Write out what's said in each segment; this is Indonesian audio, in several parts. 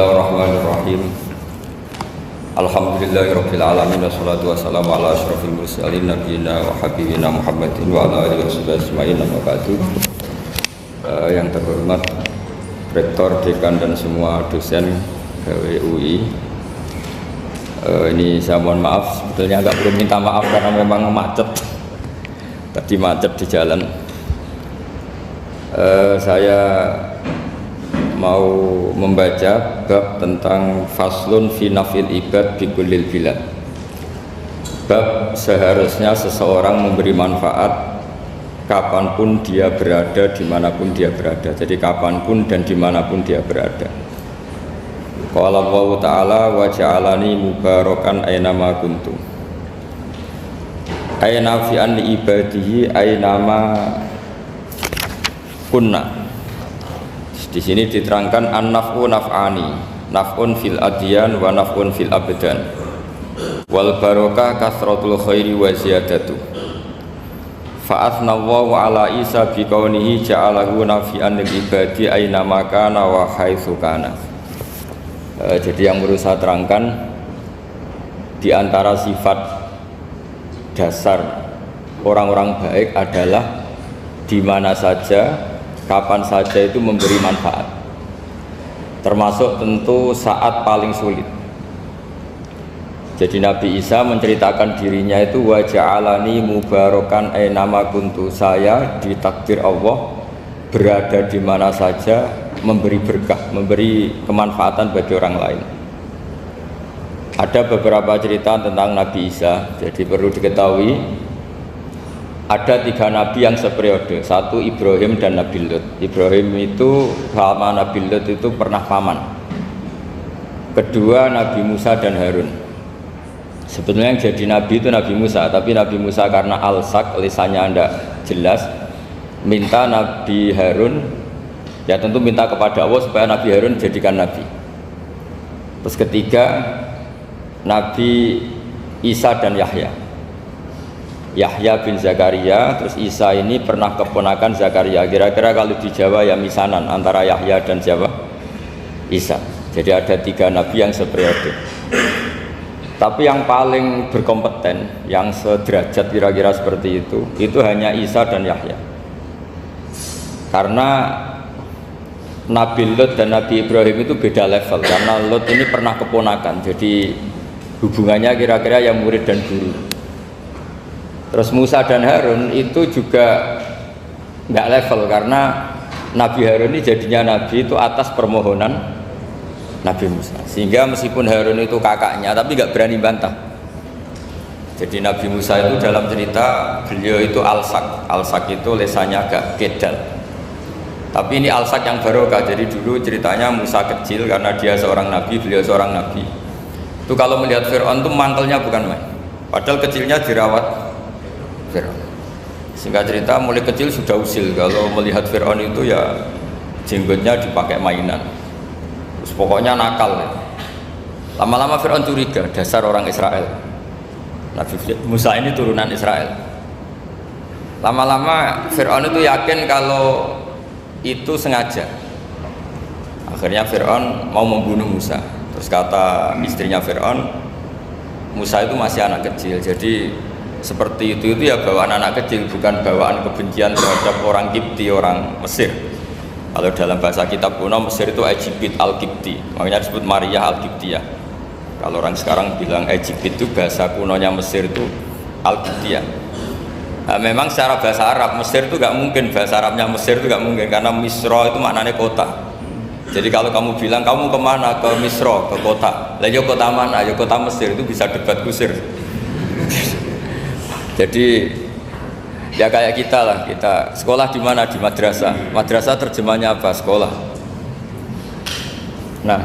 Bismillahirrahmanirrahim. Alhamdulillahirabbil alamin wassalatu wassalamu ala asyrofil mursalin nabiyina wa habibina Muhammadin wa ala alihi washabihi ajmain amma ba'du. Yang terhormat Rektor, Dekan dan semua dosen UI. Ini saya mohon maaf, sebetulnya agak perlu minta maaf karena memang macet. Tadi macet di jalan. Saya mau membaca bab tentang faslun fi nafil ibad bi kullil bilad. Bab seharusnya seseorang memberi manfaat kapanpun dia berada, dimanapun dia berada. Jadi kapanpun dan dimanapun dia berada. Qala Allah Ta'ala wa ja'alani mubarakan aynama kuntu. Ayna fi an ibadihi aynama kunna. Di sini diterangkan an-naf'u naf'ani, naf'un fil adyan wa naf'un fil abdan. Wal barokah kasratul khairi wa ziyadatu. Fa athnallahu ala Isa bi kaunihi ja'alahu nafi'an lil ibadi aina makana wa haitsu kana. Jadi yang perlu saya terangkan, di antara sifat dasar orang-orang baik adalah di mana saja, kapan saja itu memberi manfaat, termasuk tentu saat paling sulit. Jadi Nabi Isa menceritakan dirinya itu wa ja'alani mubarakan aynama kuntu, saya ditakdir Allah berada di mana saja memberi berkah, memberi kemanfaatan bagi orang lain. Ada beberapa cerita tentang Nabi Isa, jadi perlu diketahui ada 3 nabi yang seperiode. Satu Ibrahim dan Nabi Lut. Ibrahim itu sama Nabi Lut itu pernah paman. Kedua Nabi Musa dan Harun. Sebetulnya yang jadi nabi itu Nabi Musa, tapi Nabi Musa karena alsak, lisannya tidak jelas, minta Nabi Harun, ya tentu minta kepada Allah supaya Nabi Harun jadikan nabi. Terus ketiga Nabi Isa dan Yahya. Yahya bin Zakaria, terus Isa ini pernah keponakan Zakaria. Kira-kira kalau di Jawa ya misanan antara Yahya dan Jawa Isa. Jadi ada 3 nabi yang seperiode. Tapi yang paling berkompeten, yang sederajat kira-kira seperti itu hanya Isa dan Yahya. Karena Nabi Lut dan Nabi Ibrahim itu beda level. Karena Lut ini pernah keponakan, jadi hubungannya kira-kira yang murid dan guru. Terus Musa dan Harun itu juga nggak level, karena Nabi Harun ini jadinya nabi itu atas permohonan Nabi Musa, sehingga meskipun Harun itu kakaknya tapi nggak berani bantah. Jadi Nabi Musa itu dalam cerita beliau itu alsak itu lesannya agak kedal, tapi ini alsak yang barokah. Jadi dulu ceritanya Musa kecil karena dia seorang nabi, beliau seorang nabi. Itu kalau melihat Fir'aun itu mantelnya bukan main, padahal kecilnya dirawat Fir'aun. Singkat cerita mulai kecil sudah usil, kalau melihat Fir'aun itu ya jenggotnya dipakai mainan. Terus pokoknya nakal ya. Lama-lama Fir'aun curiga, dasar orang Israel. Nabi Musa ini turunan Israel. Lama-lama Fir'aun itu yakin kalau itu sengaja. Akhirnya Fir'aun mau membunuh Musa. Terus kata istrinya Fir'aun, Musa itu masih anak kecil, jadi seperti itu ya bawaan anak kecil, bukan bawaan kebencian terhadap orang Kipti, orang Mesir. Kalau dalam bahasa kitab kuno Mesir itu Egypt al-Kipti, makanya disebut Maria al-Kiptiyah. Kalau orang sekarang bilang Egypt itu bahasa kunonya Mesir itu al-Kiptiyah. Nah, memang secara bahasa Arab Mesir itu gak mungkin, bahasa Arabnya Mesir itu gak mungkin, karena Misro itu maknanya kota. Jadi kalau kamu bilang kamu kemana, ke Misro, ke kota, lah ya kota mana, ya kota Mesir, itu bisa debat kusir. Jadi ya kayak kita lah, kita sekolah di mana, di madrasah. Madrasah terjemahnya apa? Sekolah. Nah,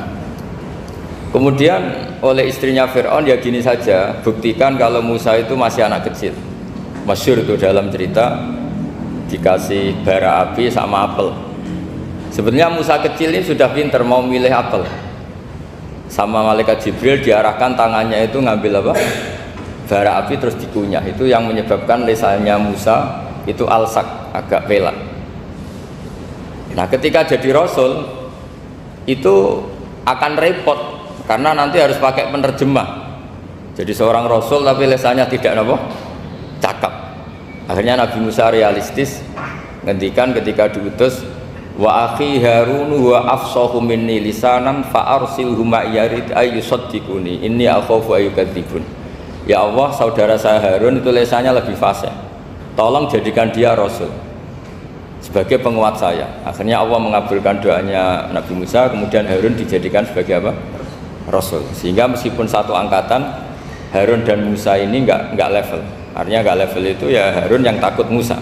kemudian oleh istrinya Fir'aun ya gini saja, buktikan kalau Musa itu masih anak kecil. Masyhur itu dalam cerita, dikasih bara api sama apel. Sebenarnya Musa kecil ini sudah pinter mau milih apel. Sama malaikat Jibril diarahkan tangannya itu ngambil apa? Bara api terus dikunyah. Itu yang menyebabkan lisannya Musa itu alsak, agak pelak. Nah ketika jadi Rasul itu akan repot karena nanti harus pakai penerjemah. Jadi seorang rasul tapi lesannya tidak apa? Cakap. Akhirnya Nabi Musa realistis ngendikan ketika diutus, wa akhi Harun wa afsahu minni lisanan fa arsilhu ma'yarid ayyusaddiquni inni akhafu ayyukadzibun. Ya Allah, saudara saya Harun itu lesannya lebih fasih. Tolong jadikan dia rasul sebagai penguat saya. Akhirnya Allah mengabulkan doanya Nabi Musa, kemudian Harun dijadikan sebagai apa? Rasul. Sehingga meskipun satu angkatan, Harun dan Musa ini enggak level. Artinya enggak level itu ya Harun yang takut Musa.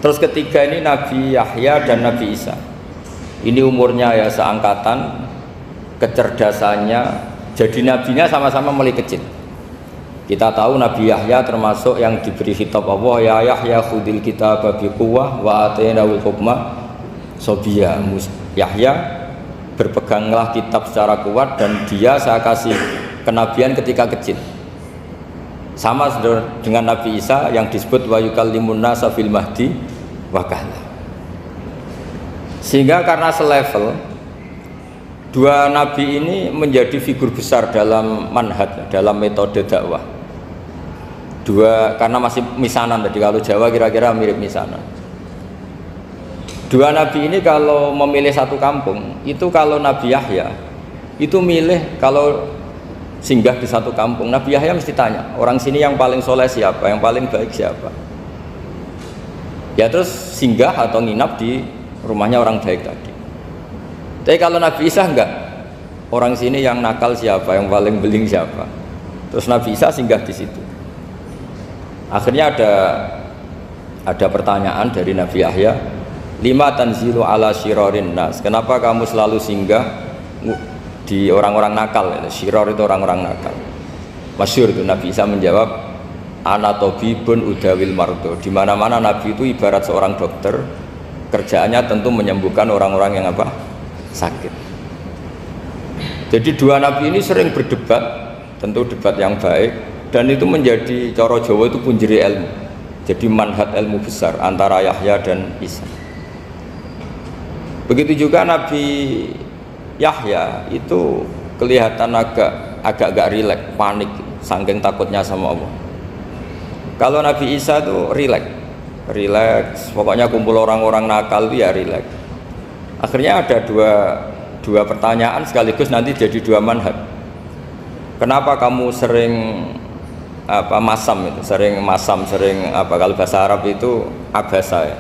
Terus ketiga ini Nabi Yahya dan Nabi Isa. Ini umurnya ya seangkatan, kecerdasannya, jadi nabinya sama-sama mulai kecil. Kita tahu Nabi Yahya termasuk yang diberi khitab Allah, ya Yahya khudil kitaba biquwwah wa atainahul hukma sobiyya. Yahya, berpeganglah kitab secara kuat dan dia saya kasih kenabian ketika kecil. Sama dengan Nabi Isa yang disebut wa yukallimun nasa fil mahdi wa kahla. Sehingga karena selevel, dua nabi ini menjadi figur besar dalam manhaj, dalam metode dakwah. Dua, karena masih misanan tadi, kalau Jawa kira-kira mirip misanan. Dua nabi ini kalau memilih satu kampung, itu kalau Nabi Yahya itu milih kalau singgah di satu kampung, Nabi Yahya mesti tanya, orang sini yang paling soleh siapa, yang paling baik siapa. Ya terus singgah atau nginap di rumahnya orang baik tadi. Tapi kalau Nabi Isa enggak, orang sini yang nakal siapa, yang paling beling siapa. Terus Nabi Isa singgah di situ. Akhirnya ada pertanyaan dari Nabi Yahya, lima tanzilu ala syirarin nas, kenapa kamu selalu singgah di orang-orang nakal? Syiror itu orang-orang nakal. Masyhur itu Nabi Isa menjawab, ana tabibun udawil mardo. Di mana-mana Nabi itu ibarat seorang dokter, kerjaannya tentu menyembuhkan orang-orang yang apa? Sakit. Jadi dua nabi ini sering berdebat, tentu debat yang baik, dan itu menjadi cara Jawa itu punjeri ilmu. Jadi manhaj ilmu besar antara Yahya dan Isa. Begitu juga Nabi Yahya itu kelihatan agak rileks, panik, saking takutnya sama Allah. Kalau Nabi Isa itu rileks, pokoknya kumpul orang-orang nakal itu ya rileks. Akhirnya ada dua pertanyaan sekaligus nanti jadi dua manhaj. Kenapa kamu sering masam itu, sering kalau bahasa Arab itu abasa ya.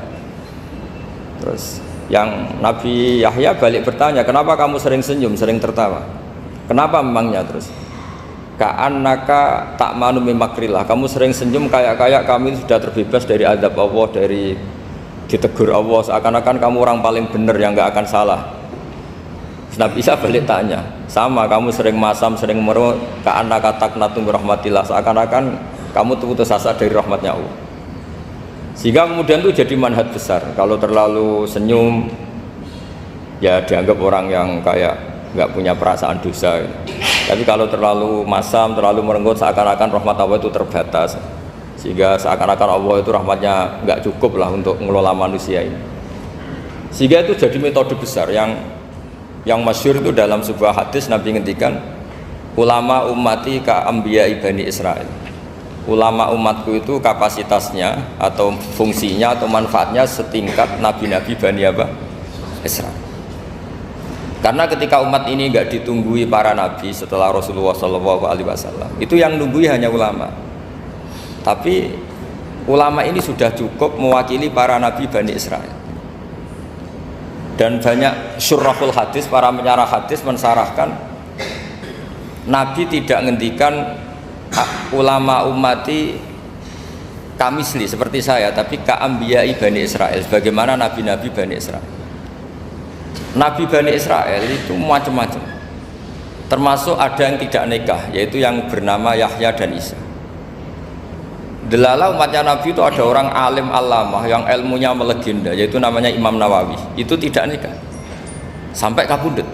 Terus yang Nabi Yahya balik bertanya, kenapa kamu sering senyum, sering tertawa? Kenapa memangnya? Terus ka'annaka ta'manu mimakrillah, kamu sering senyum kayak kami sudah terbebas dari azab Allah, dari ditegur Allah, seakan-akan kamu orang paling benar yang nggak akan salah. Nabi Isa balik tanya, sama kamu sering masam, sering meru, ka'annaka taqnatu rahmatillah, seakan-akan kamu tuh putus asa dari rahmatnya Allah. Sehingga kemudian itu jadi manhaj besar. Kalau terlalu senyum ya dianggap orang yang kayak nggak punya perasaan dosa. Tapi kalau terlalu masam, terlalu merenggut, seakan-akan rahmat Allah itu terbatas. Sehingga seakan-akan Allah itu rahmatnya nggak cukup lah untuk mengelola manusia ini. Sehingga itu jadi metode besar yang masyhur itu dalam sebuah hadis Nabi ngendikan, ulama ummati ka anbiya Bani Israil. Ulama umatku itu kapasitasnya atau fungsinya atau manfaatnya setingkat nabi-nabi Bani Israil. Karena ketika umat ini nggak ditunggui para nabi setelah Rasulullah SAW, itu yang nunggui hanya ulama. Tapi ulama ini sudah cukup mewakili para nabi Bani Israil. Dan banyak syurahul hadis, para penyarah hadis mensarahkan, Nabi tidak ngendikan ulama ummati kamisli seperti saya, tapi ka'ambiyai Bani Israil, sebagaimana nabi-nabi Bani Israil. Nabi Bani Israil itu macam-macam, termasuk ada yang tidak nikah, yaitu yang bernama Yahya dan Isa. Delala umatnya Nabi itu ada orang alim alamah yang ilmunya melegenda, yaitu namanya Imam Nawawi, itu tidak nikah sampai kabudut.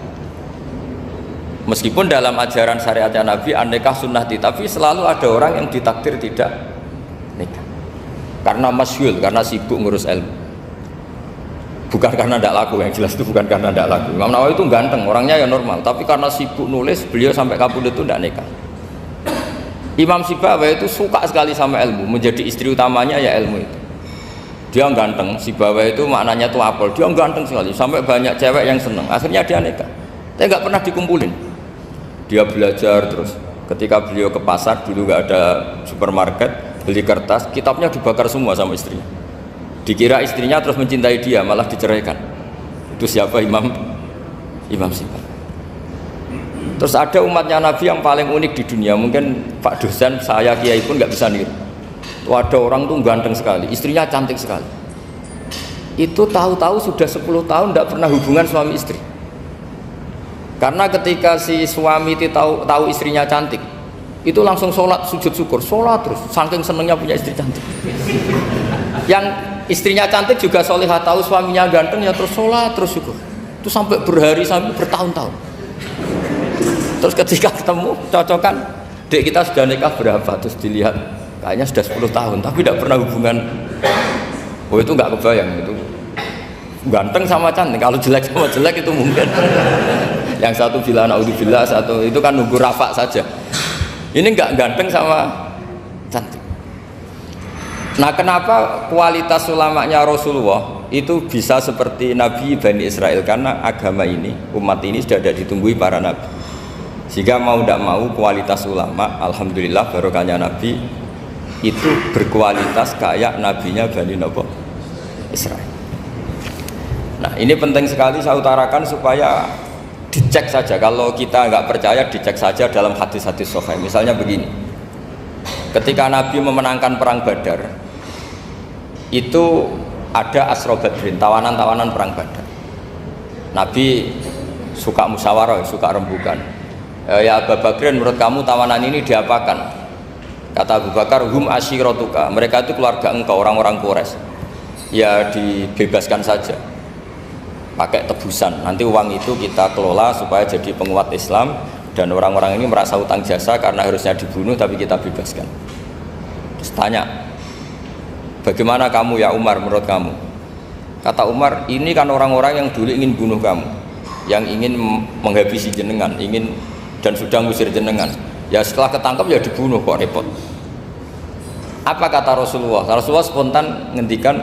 Meskipun dalam ajaran syariatnya Nabi an-nikah sunnati, tapi selalu ada orang yang ditakdir tidak nikah karena masyhul, karena sibuk ngurus ilmu. Bukan karena tidak laku, yang jelas itu bukan karena tidak laku. Imam Nawawi itu ganteng, orangnya ya normal, tapi karena sibuk nulis, beliau sampai kabur itu tidak nikah. Imam Sibawayh itu suka sekali sama ilmu, menjadi istri utamanya ya ilmu itu. Dia ganteng, Sibawayh itu maknanya tuh apel, dia ganteng sekali, sampai banyak cewek yang seneng. Akhirnya dia nikah, tapi nggak pernah dikumpulin. Dia belajar terus. Ketika beliau ke pasar, dulu nggak ada supermarket, beli kertas, kitabnya dibakar semua sama istrinya. Dikira istrinya terus mencintai dia, malah diceraikan. Itu siapa? Imam Sibawayh. Terus ada umatnya Nabi yang paling unik di dunia, mungkin Pak dosen, saya kiai pun nggak bisa niru. Itu ada orang tuh ganteng sekali, istrinya cantik sekali. Itu tahu-tahu sudah 10 tahun tidak pernah hubungan suami istri. Karena ketika si suami itu tahu istrinya cantik, itu langsung sholat sujud syukur, sholat terus, saking senengnya punya istri cantik. Yang istrinya cantik juga solihah, tahu suaminya ganteng ya terus sholat terus syukur. Itu sampai berhari, sampai bertahun-tahun. Terus ketika ketemu cocokan, dek kita sudah nikah berapa, terus dilihat kayaknya sudah 10 tahun tapi tidak pernah hubungan. Oh itu nggak kebayang, itu ganteng sama cantik. Kalau jelek sama jelek itu mungkin yang satu bilang naudzubillah, satu itu kan nunggu rafa saja. Ini nggak ganteng sama cantik. Nah kenapa kualitas ulamanya Rasulullah itu bisa seperti Nabi Bani Israel? Karena agama ini, umat ini sudah ada ditunggui para nabi, sehingga mau tidak mau kualitas ulama, alhamdulillah barokahnya Nabi itu berkualitas kayak nabinya Bani Israel. Nah ini penting sekali saya utarakan supaya dicek saja. Kalau kita nggak percaya, dicek saja dalam hadis-hadis sahih. Misalnya begini, ketika Nabi memenangkan perang Badar, itu ada Asra Badrin, tawanan-tawanan perang Badar. Nabi suka musyawarah, suka rembukan. Ya Abu Bakrin, menurut kamu tawanan ini diapakan? Kata Abu Bakar, hum asyiratuka, mereka itu keluarga engkau, orang-orang Quraisy. Ya dibebaskan saja, pakai tebusan. Nanti uang itu kita kelola supaya jadi penguat Islam, dan orang-orang ini merasa utang jasa karena harusnya dibunuh tapi kita bebaskan. Terus tanya, bagaimana kamu ya Umar, menurut kamu? Kata Umar, ini kan orang-orang yang dulu ingin bunuh kamu, yang ingin menghabisi jenengan, ingin dan sudah ngusir jenengan. Ya setelah ketangkap ya dibunuh, kok repot. Apa kata Rasulullah? Rasulullah spontan ngendikan,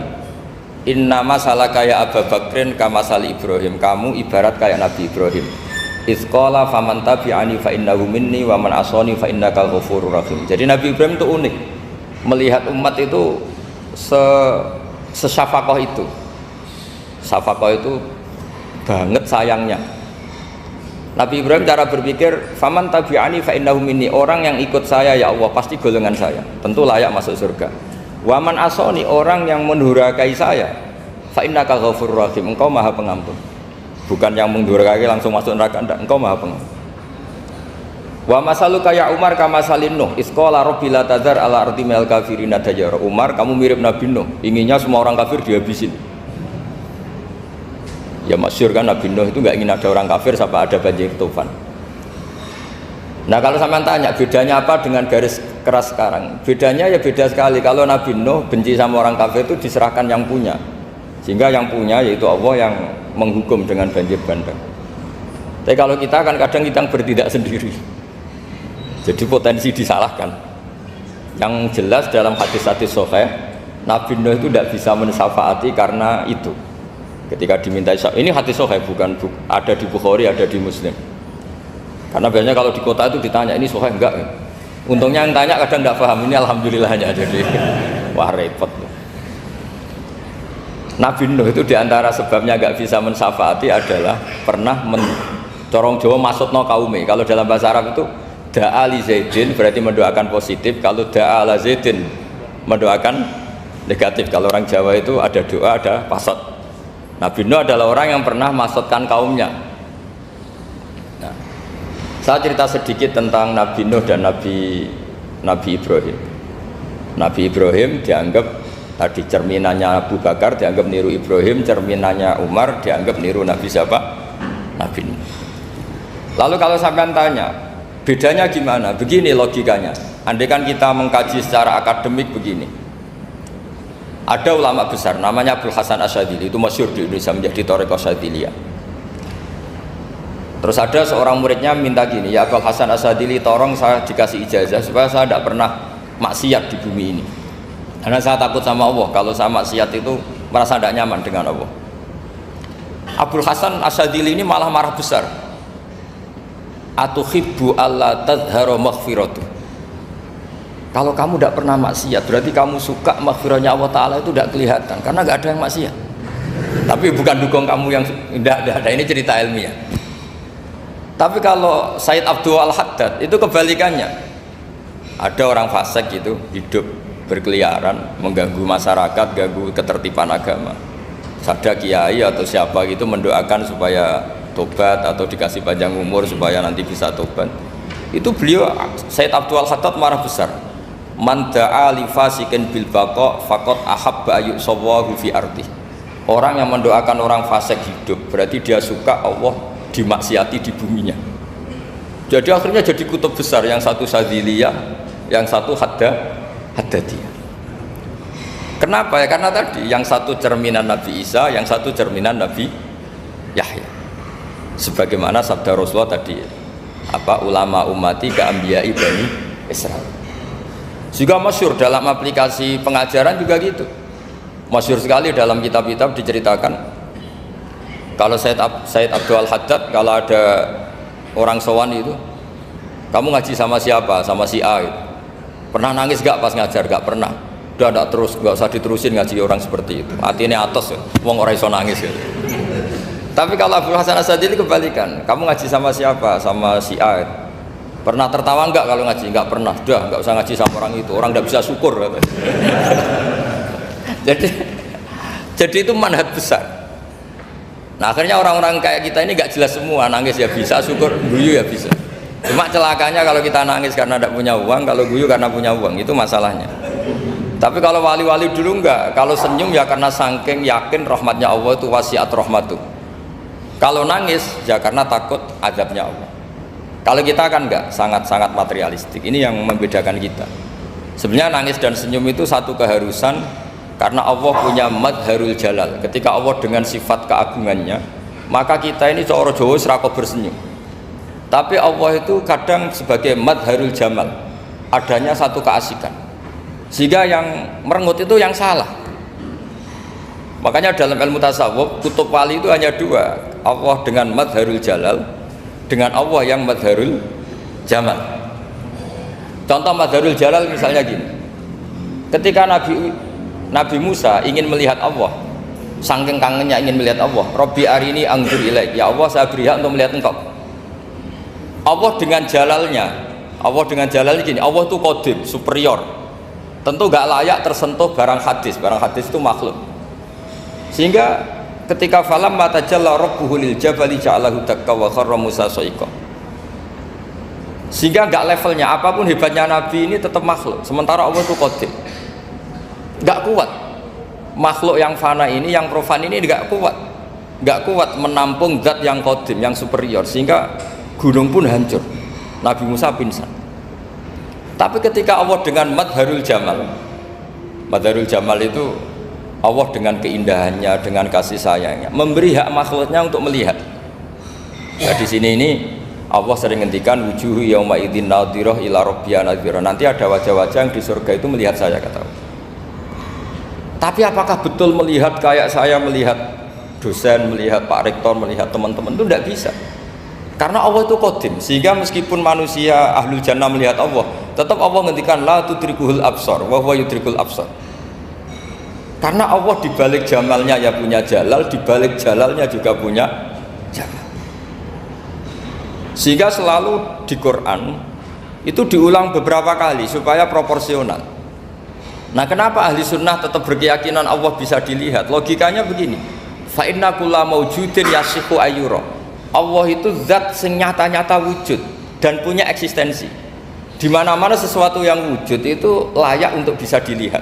innama salaka ya Abu Bakrin kama sali Ibrahim, kamu ibarat kayak Nabi Ibrahim. Izqala faman tabi'ani fa innahu minni wa man asani fa innaka ghafurur rahim. Jadi Nabi Ibrahim itu unik, melihat umat itu sesyafakoh itu. Syafakoh itu banget sayangnya. Nabi Ibrahim cara berpikir, faman tabi'ani fa innahu minni, orang yang ikut saya ya Allah pasti golongan saya, tentu layak masuk surga. Wa man asani, orang yang mendurhakai saya, fa innaka ghafurur rahim, engkau maha pengampun. Bukan yang mendurhakai langsung masuk neraka, enggak, engkau maha pengampun. Wa masaluka ya Umar kama salin Nuh, isqala rabbi la tadzar ala ardi minal kafirina dajjara. Umar, kamu mirip Nabi Nuh, inginnya semua orang kafir dihabisin. Ya masyhur kan Nabi Nuh itu nggak ingin ada orang kafir sampai ada banjir tufan. Nah kalau sampean tanya bedanya apa dengan garis keras sekarang, bedanya ya beda sekali. Kalau Nabi Nuh benci sama orang kafir itu diserahkan yang punya, sehingga yang punya yaitu Allah yang menghukum dengan banjir bandang. Tapi kalau kita kan kadang kita bertindak sendiri, jadi potensi disalahkan. Yang jelas dalam hadis-hadis sahih, Nabi Nuh itu tidak bisa mensyafaati karena itu. Ketika diminta ini hadis sahih, bukan ada di Bukhari, ada di Muslim. Karena biasanya kalau di kota itu ditanya ini sahih enggak. Untungnya yang tanya kadang enggak paham, ini alhamdulillahnya jadi wah repot. Nabi Nuh itu diantara sebabnya enggak bisa mensyafaati adalah pernah corong Jawa maksudno kaume. Kalau dalam bahasa Arab itu da'a li Zaidin berarti mendoakan positif, kalau da'a la Zaidin mendoakan negatif. Kalau orang Jawa itu ada doa, ada pasot. Nabi Nuh adalah orang yang pernah maksudkan kaumnya. Nah, saya cerita sedikit tentang Nabi Nuh dan Nabi Ibrahim. Nabi Ibrahim dianggap tadi cerminannya Abu Bakar, dianggap niru Ibrahim, cerminannya Umar dianggap niru Nabi siapa? Nabi Nuh. Lalu kalau sampean tanya, bedanya gimana? Begini logikanya. Andai kan kita mengkaji secara akademik begini. Ada ulama besar namanya Abdul Hasan Asyadzili, itu masyhur di Indonesia menjadi thariqah Asyadziliyah. Terus ada seorang muridnya minta gini, ya Abdul Hasan Asyadzili, tolong saya dikasih ijazah supaya saya tidak pernah maksiat di bumi ini. Karena saya takut sama Allah, kalau saya maksiat itu merasa tidak nyaman dengan Allah. Abdul Hasan Asyadzili ini malah marah besar. Atuhibbu alla tadhhara maghfiratu. Kalau kamu tidak pernah maksiat, berarti kamu suka maghfirahnya Allah Ta'ala itu tidak kelihatan, karena nggak ada yang maksiat. Tapi bukan dukung kamu yang tidak ada, ini cerita ilmiah. Tapi kalau Said Abdul Al-Haddad itu kebalikannya. Ada orang fasik itu hidup berkeliaran, mengganggu masyarakat, ganggu ketertiban agama. Ada kiai atau siapa gitu mendoakan supaya tobat atau dikasih panjang umur supaya nanti bisa tobat. Itu beliau Said Abdul Al-Haddad marah besar. Man da'a li fasikin bil baqa faqad ahabba ayusawahu fi ardi. Orang yang mendoakan orang fasik hidup berarti dia suka Allah dimaksiati di buminya. Jadi akhirnya jadi kutub besar, yang satu Sadziliyah, yang satu Haddadiyah. Kenapa ya? Karena tadi yang satu cerminan Nabi Isa, yang satu cerminan Nabi Yahya. Sebagaimana sabda Rasulullah tadi, ulama ummati ka anbiya'i bani Israil. Juga masyhur dalam aplikasi pengajaran juga gitu. Masyhur sekali dalam kitab-kitab diceritakan kalau Said Abdul Al-Haddad, kalau ada orang sowan itu, kamu ngaji sama siapa? Sama si A itu. Pernah nangis gak pas ngajar? Gak pernah. Udah gak terus, gak usah diterusin ngaji orang seperti itu. Hatinya atas ya, wong orang iso nangis ya. Tapi kalau Abdul Hasan Asyadzili kebalikan, kamu ngaji sama siapa? Sama si A itu. Pernah tertawa enggak kalau ngaji? Enggak pernah. Udah, enggak usah ngaji sama orang itu. Orang enggak bisa syukur katanya. jadi itu manhaj besar. Nah, akhirnya orang-orang kayak kita ini enggak jelas semua. Nangis ya bisa, syukur, guyu ya bisa. Cuma celakanya kalau kita nangis karena tidak punya uang, kalau guyu karena punya uang, itu masalahnya. Tapi kalau wali-wali dulu enggak. Kalau senyum ya karena saking yakin rahmatnya Allah itu wasiat rahmatu. Kalau nangis ya karena takut azabnya Allah. Kalau kita kan enggak, sangat-sangat materialistik. Ini yang membedakan kita. Sebenarnya nangis dan senyum itu satu keharusan karena Allah punya madharul jalal. Ketika Allah dengan sifat keagungannya, maka kita ini cara Jawa serako bersenyum. Tapi Allah itu kadang sebagai madharul jamal, adanya satu keasikan. Sehingga yang merengut itu yang salah. Makanya dalam ilmu tasawuf, kutub wali itu hanya dua, Allah dengan madharul jalal, dengan Allah yang madharul jamal. Contoh madharul jalal misalnya gini, ketika Nabi Musa ingin melihat Allah, saking kangennya ingin melihat Allah, Rabbi arini anzur ilaik, ya Allah saya beri hak untuk melihat engkau. Allah dengan jalalnya gini, Allah itu qadim, superior, tentu gak layak tersentuh barang hadis itu makhluk. Sehingga ketika falam matajalla rabbuhu lil jabali ja'alahu dakka wa kharra Musa sa'iqa. Sehingga enggak levelnya, apapun hebatnya Nabi ini tetap makhluk, sementara Allah itu qadim. Enggak kuat. Makhluk yang fana ini, yang profan ini enggak kuat menampung zat yang qadim, yang superior, sehingga gunung pun hancur. Nabi Musa pingsan. Tapi ketika Allah dengan madharul jamal itu Allah dengan keindahannya, dengan kasih sayangnya, memberi hak makhluknya untuk melihat. Nah, di sini ini Allah sering ngendikan wujuhu yauma idzin nadhirah ila rabbiha nadhirah. Nanti ada wajah-wajah yang di surga itu melihat saya, kata Allah. Tapi apakah betul melihat kayak saya melihat dosen, melihat Pak Rektor, melihat teman-teman? Itu tidak bisa. Karena Allah itu qadim, sehingga meskipun manusia ahlul jannah melihat Allah, tetap Allah ngendikan la tudrikuhul absar wa huwa yudrikul absar. Karena Allah dibalik jamalnya ya punya jalal, dibalik jalalnya juga punya jamal. Sehingga selalu di Quran itu diulang beberapa kali supaya proporsional. Nah, kenapa ahli sunnah tetap berkeyakinan Allah bisa dilihat? Logikanya begini, fa inna kulla maujudin yasihu ayyura. Allah itu zat sing nyata-nyata wujud dan punya eksistensi. Di mana-mana sesuatu yang wujud itu layak untuk bisa dilihat.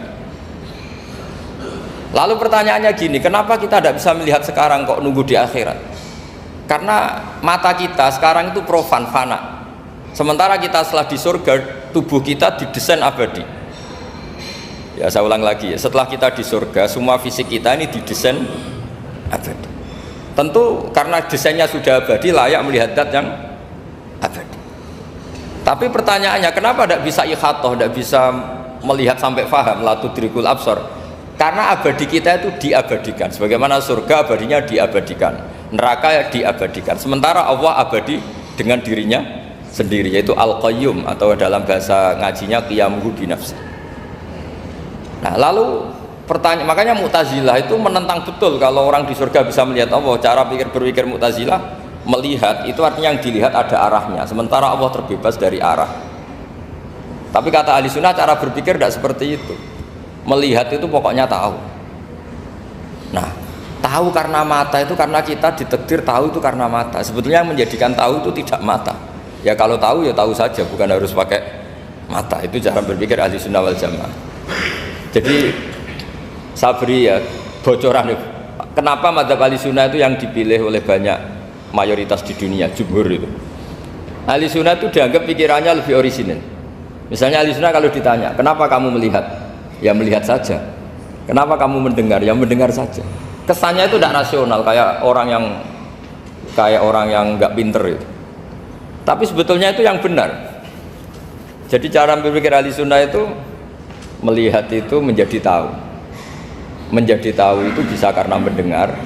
Lalu pertanyaannya gini, kenapa kita tidak bisa melihat sekarang kok nunggu di akhirat? Karena mata kita sekarang itu profan, fana. Sementara kita setelah di surga, tubuh kita didesain abadi. Ya saya ulang lagi ya, setelah kita di surga, semua fisik kita ini didesain abadi. Tentu karena desainnya sudah abadi, layak melihat zat yang abadi. Tapi pertanyaannya, kenapa tidak bisa ikhatoh, tidak bisa melihat sampai faham, la tudrikul absar? Karena abadi kita itu diabadikan. Sebagaimana surga abadinya diabadikan, neraka ya diabadikan. Sementara Allah abadi dengan dirinya sendiri, yaitu Al-Qayyum, atau dalam bahasa ngajinya qiyamuhu binafsi. Nah, lalu pertanyaan, makanya Mu'tazilah itu menentang betul kalau orang di surga bisa melihat Allah. Cara berpikir Mu'tazilah, melihat itu artinya yang dilihat ada arahnya, sementara Allah terbebas dari arah. Tapi kata ahli sunnah, cara berpikir tidak seperti itu. Melihat itu pokoknya tahu. Nah, tahu karena mata itu karena kita ditakdir tahu itu karena mata. Sebetulnya yang menjadikan tahu itu tidak mata. Ya kalau tahu ya tahu saja, bukan harus pakai mata. Itu cara berpikir ahli sunnah wal jamaah. Jadi saya beri ya bocoran, kenapa madzhab ahli sunnah itu yang dipilih oleh banyak mayoritas di dunia, jumhur itu. Ahli sunnah itu dianggap pikirannya lebih orisinal. Misalnya ahli sunnah kalau ditanya, kenapa kamu melihat? Ya melihat saja. Kenapa kamu mendengar? Ya mendengar saja. Kesannya itu tidak rasional, kayak orang yang nggak pinter itu. Tapi sebetulnya itu yang benar. Jadi cara berpikir ahli sunnah itu, melihat itu menjadi tahu. Menjadi tahu itu bisa karena mendengar,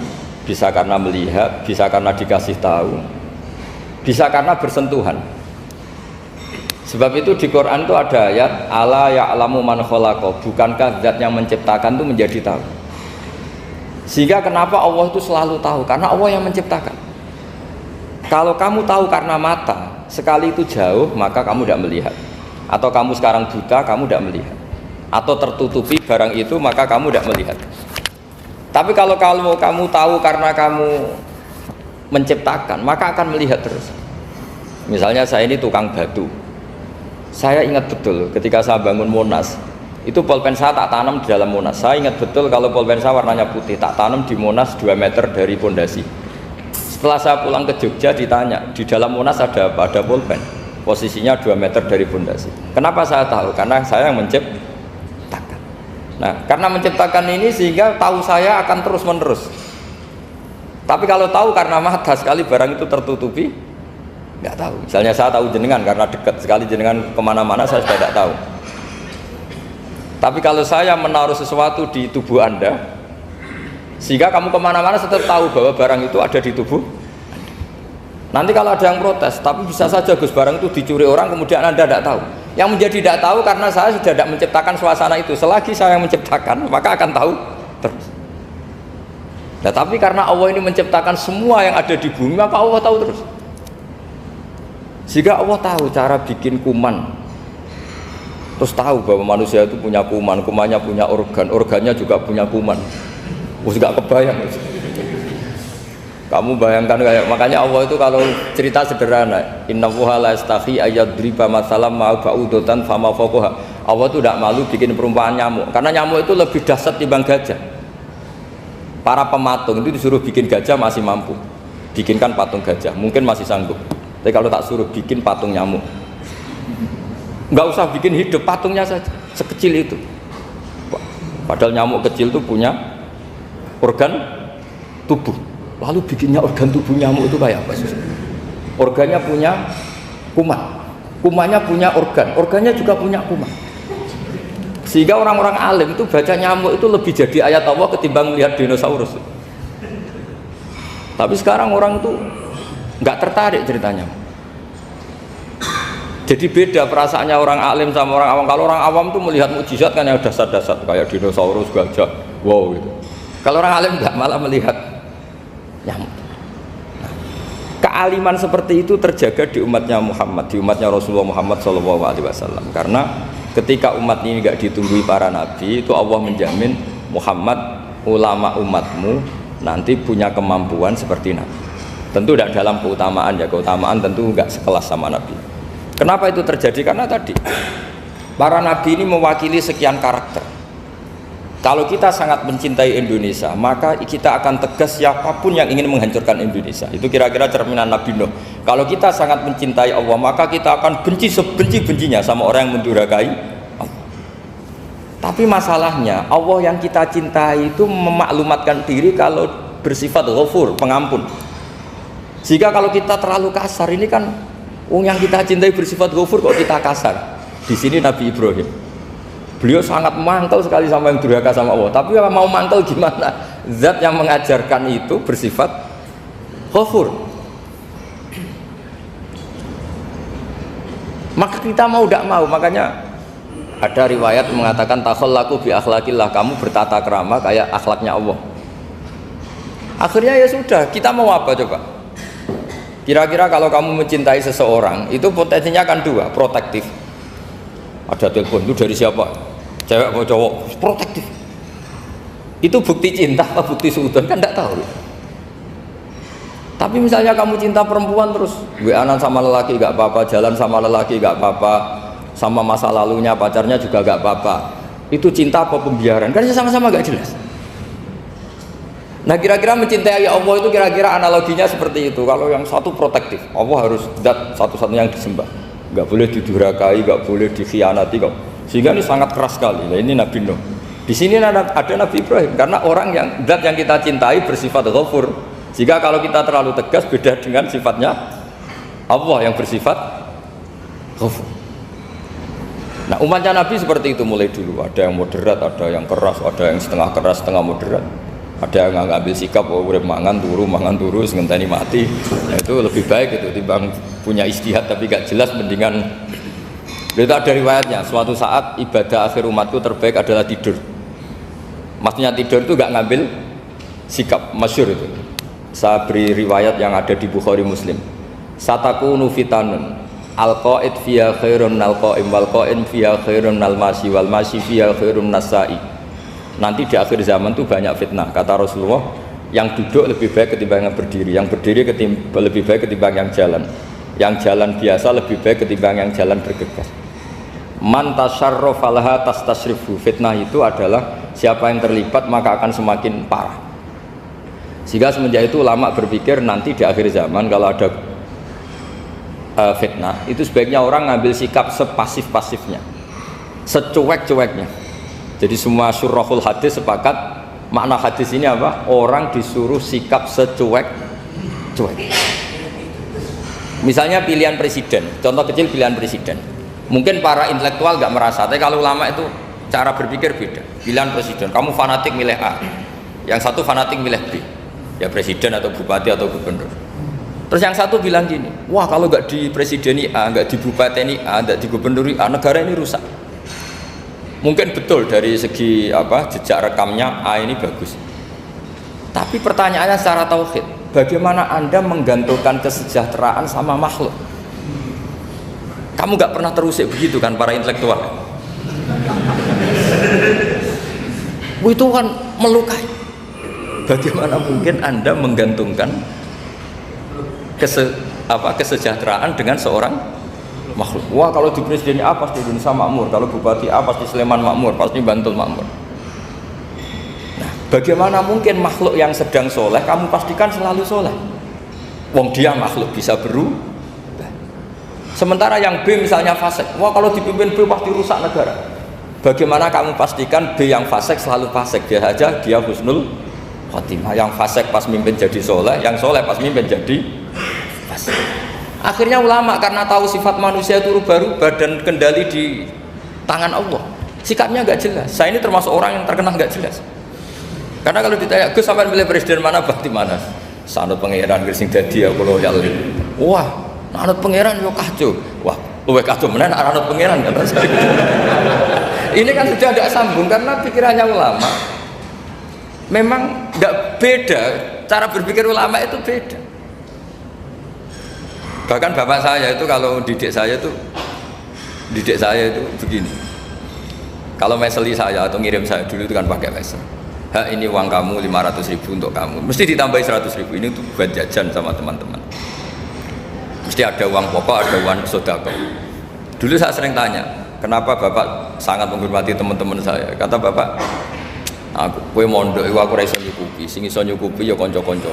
bisa karena melihat, bisa karena dikasih tahu, bisa karena bersentuhan. Sebab itu di Quran itu ada ayat ala ya'lamu man khalaqa, bukankah zat yang menciptakan itu menjadi tahu. Sehingga kenapa Allah itu selalu tahu? Karena Allah yang menciptakan. Kalau kamu tahu karena mata, sekali itu jauh maka kamu tidak melihat. Atau kamu sekarang buta, kamu tidak melihat. Atau tertutupi barang itu maka kamu tidak melihat. Tapi kalau kamu tahu karena kamu menciptakan, maka akan melihat terus. Misalnya saya ini tukang batu, saya ingat betul ketika saya bangun Monas, itu pulpen saya tak tanam di dalam Monas. Saya ingat betul kalau pulpen saya warnanya putih, tak tanam di Monas 2 meter dari pondasi. Setelah saya pulang ke Jogja ditanya, di dalam Monas ada apa? Ada pulpen, posisinya 2 meter dari pondasi. Kenapa saya tahu? Karena saya yang menciptakan. Nah, karena menciptakan ini sehingga tahu saya akan terus menerus. Tapi kalau tahu karena mata, sekali barang itu tertutupi, nggak tahu. Misalnya saya tahu jenengan karena dekat, sekali jenengan kemana-mana saya sudah tidak tahu. Tapi kalau saya menaruh sesuatu di tubuh Anda, sehingga kamu kemana-mana tetap tahu bahwa barang itu ada di tubuh Anda. Nanti kalau ada yang protes, tapi bisa saja Gus barang itu dicuri orang kemudian Anda tidak tahu. Yang menjadi tidak tahu karena saya sudah tidak menciptakan suasana itu. Selagi saya yang menciptakan, maka akan tahu terus. Nah, tapi karena Allah ini menciptakan semua yang ada di bumi, maka Allah tahu terus. Sehingga Allah tahu cara bikin kuman. Terus tahu bahwa manusia itu punya kuman, kumannya punya organ, organnya juga punya kuman. Gak kebayang. Kamu bayangkan kayak, makanya Allah itu kalau cerita sederhana, innallaha la yastahi ayyadriba masalam ma ba'udatan fama fawqaha. Allah itu tidak malu bikin perumpamaan nyamuk, karena nyamuk itu lebih dahsyat timbang gajah. Para pematung itu disuruh bikin gajah masih mampu, bikinkan patung gajah mungkin masih sanggup. Tapi kalau tak suruh bikin patung nyamuk, nggak usah bikin hidup, patungnya saja sekecil itu. Padahal nyamuk kecil itu punya organ tubuh. Lalu bikinnya organ tubuh nyamuk itu kayak apa sih? Organnya punya kuman, kumannya punya organ, organnya juga punya kuman. Sehingga orang-orang alim itu baca nyamuk itu lebih jadi ayat Allah ketimbang melihat dinosaurus. Tapi sekarang orang itu nggak tertarik ceritanya. Jadi beda perasaannya orang alim sama orang awam. Kalau orang awam tuh melihat mukjizat kan yang dasar-dasar kayak dinosaurus, gajah, wow gitu. Kalau orang alim nggak, malah melihat nyamuk. Nah, kealiman seperti itu terjaga di umatnya Muhammad, di umatnya Rasulullah Muhammad SAW. Karena ketika umat ini nggak ditunggui para nabi, itu Allah menjamin Muhammad, ulama umatmu nanti punya kemampuan seperti nabi. Tentu tidak dalam keutamaan ya, keutamaan tentu nggak sekelas sama nabi. Kenapa itu terjadi? Karena tadi para nabi ini mewakili sekian karakter. Kalau kita sangat mencintai Indonesia, maka kita akan tegas siapapun yang ingin menghancurkan Indonesia. Itu kira-kira cerminan Nabi Nuh. Kalau kita sangat mencintai Allah, maka kita akan benci sebenci-bencinya sama orang yang mendurhakai Allah. Tapi masalahnya Allah yang kita cintai itu memaklumatkan diri kalau bersifat Ghafur, pengampun. Jika kalau kita terlalu kasar, ini kan yang kita cintai bersifat Ghafur kok kita kasar. Di sini Nabi Ibrahim, beliau sangat mangkel sekali sama yang durhaka sama Allah. Tapi mau mangkel gimana? Zat yang mengajarkan itu bersifat Ghafur. Maka kita mau tidak mau, makanya ada riwayat mengatakan takhallaku bi akhlaqillah, kamu bertata krama kayak akhlaknya Allah. Akhirnya ya sudah, kita mau apa coba? Kira-kira kalau kamu mencintai seseorang itu potensinya kan dua, protektif. Ada telepon itu dari siapa? Cewek atau cowok? Protektif. Itu bukti cinta apa bukti suudon kan tidak tahu. Tapi misalnya kamu cinta perempuan terus WA-an sama lelaki gak apa-apa, jalan sama lelaki gak apa-apa, sama masa lalunya pacarnya juga gak apa-apa. Itu cinta apa pembiaran? Kan sama-sama gak jelas. Nah kira-kira mencintai Allah itu kira-kira analoginya seperti itu. Kalau yang satu protektif, Allah harus zat satu-satunya yang disembah, gak boleh didurhakai, gak boleh dikhianati kok. Sehingga ini sangat keras sekali. Nah, ini Nabi Nuh. Di sini ada Nabi Ibrahim karena orang yang zat yang kita cintai bersifat Ghafur. Jika kalau kita terlalu tegas beda dengan sifatnya Allah yang bersifat Ghafur. Nah umatnya Nabi seperti itu mulai dulu. Ada yang moderat, ada yang keras, ada yang setengah keras, setengah moderat. Ada yang ngambil sikap, oh urip mangan turu, ngenteni mati. Nah, itu lebih baik itu timbang punya istihad tapi gak jelas, mendingan. Itu ada riwayatnya. Suatu saat ibadah akhir umatku terbaik adalah tidur. Maksudnya tidur itu gak ngambil sikap, masyhur itu. Saya beri riwayat yang ada di Bukhari Muslim. Satakunu fitanun al-qaid fiha khairun al-qaim wal qaim fiha khairun al-masi wal masi fiha khairun nasai. Nanti di akhir zaman itu banyak fitnah, kata Rasulullah. Yang duduk lebih baik ketimbang yang berdiri, yang berdiri lebih baik ketimbang yang jalan biasa lebih baik ketimbang yang jalan bergegas. Man tasyarrafa laha tastasrifu. Fitnah itu adalah siapa yang terlibat maka akan semakin parah. Sehingga semenjak itu ulama berpikir nanti di akhir zaman kalau ada fitnah itu sebaiknya orang ngambil sikap sepasif-pasifnya, secuek-cueknya. Jadi semua syurahul hadis sepakat makna hadis ini apa? Orang disuruh sikap secuek-cuek. Misalnya pilihan presiden, contoh kecil pilihan presiden. Mungkin para intelektual nggak merasa, tapi kalau ulama itu cara berpikir beda. Pilihan presiden, kamu fanatik milih A, yang satu fanatik milih B. Ya presiden atau bupati atau gubernur. Terus yang satu bilang gini, wah kalau nggak di presideni A, nggak di bupati A, nggak di gubernuri A, negara ini rusak. Mungkin betul dari segi jejak rekamnya A ini bagus. Tapi pertanyaannya secara tauhid, bagaimana Anda menggantungkan kesejahteraan sama makhluk? Kamu nggak pernah terusik begitu kan para intelektual? Itu kan melukai. Bagaimana mungkin Anda menggantungkan kesejahteraan dengan seorang makhluk? Wah kalau di presiden A pasti Indonesia makmur, kalau bupati A pasti Sleman makmur, pasti Bantul makmur. Nah, bagaimana mungkin makhluk yang sedang soleh kamu pastikan selalu soleh? Wong dia makhluk bisa berubah. Sementara yang B misalnya fasik, wah kalau dipimpin B pasti rusak negara. Bagaimana kamu pastikan B yang fasik selalu fasik? Biar saja dia husnul khotimah, yang fasik pas mimpin jadi soleh, yang soleh pas mimpin jadi fasik. Akhirnya ulama karena tahu sifat manusia itu rubah-rubah dan kendali di tangan Allah, sikapnya nggak jelas. Saya ini termasuk orang yang terkenal nggak jelas. Karena kalau ditanya, Gus sampai milih presiden mana, bakti mana? Sanut pangeran sing dadi aku loyal. Wah, anut pangeran yo kacau. Wah, luwe kacau menan anut pangeran kata saya. Ini kan sudah tidak sambung karena pikirannya ulama. Memang tidak beda, cara berpikir ulama itu beda. Bahkan bapak saya itu kalau didik saya itu begini. Kalau meseli saya atau ngirim saya dulu itu kan pakai mesel. Ini uang kamu 500.000 untuk kamu. Mesti ditambahi 100.000 ini untuk buat jajan sama teman-teman. Mesti ada uang pokok, ada uang sodako. Dulu saya sering tanya, kenapa bapak sangat menghormati teman-teman saya? Kata bapak, kowe mondok iku aku ora iso nyukupi, sing iso nyukupi ya kanca-kanca.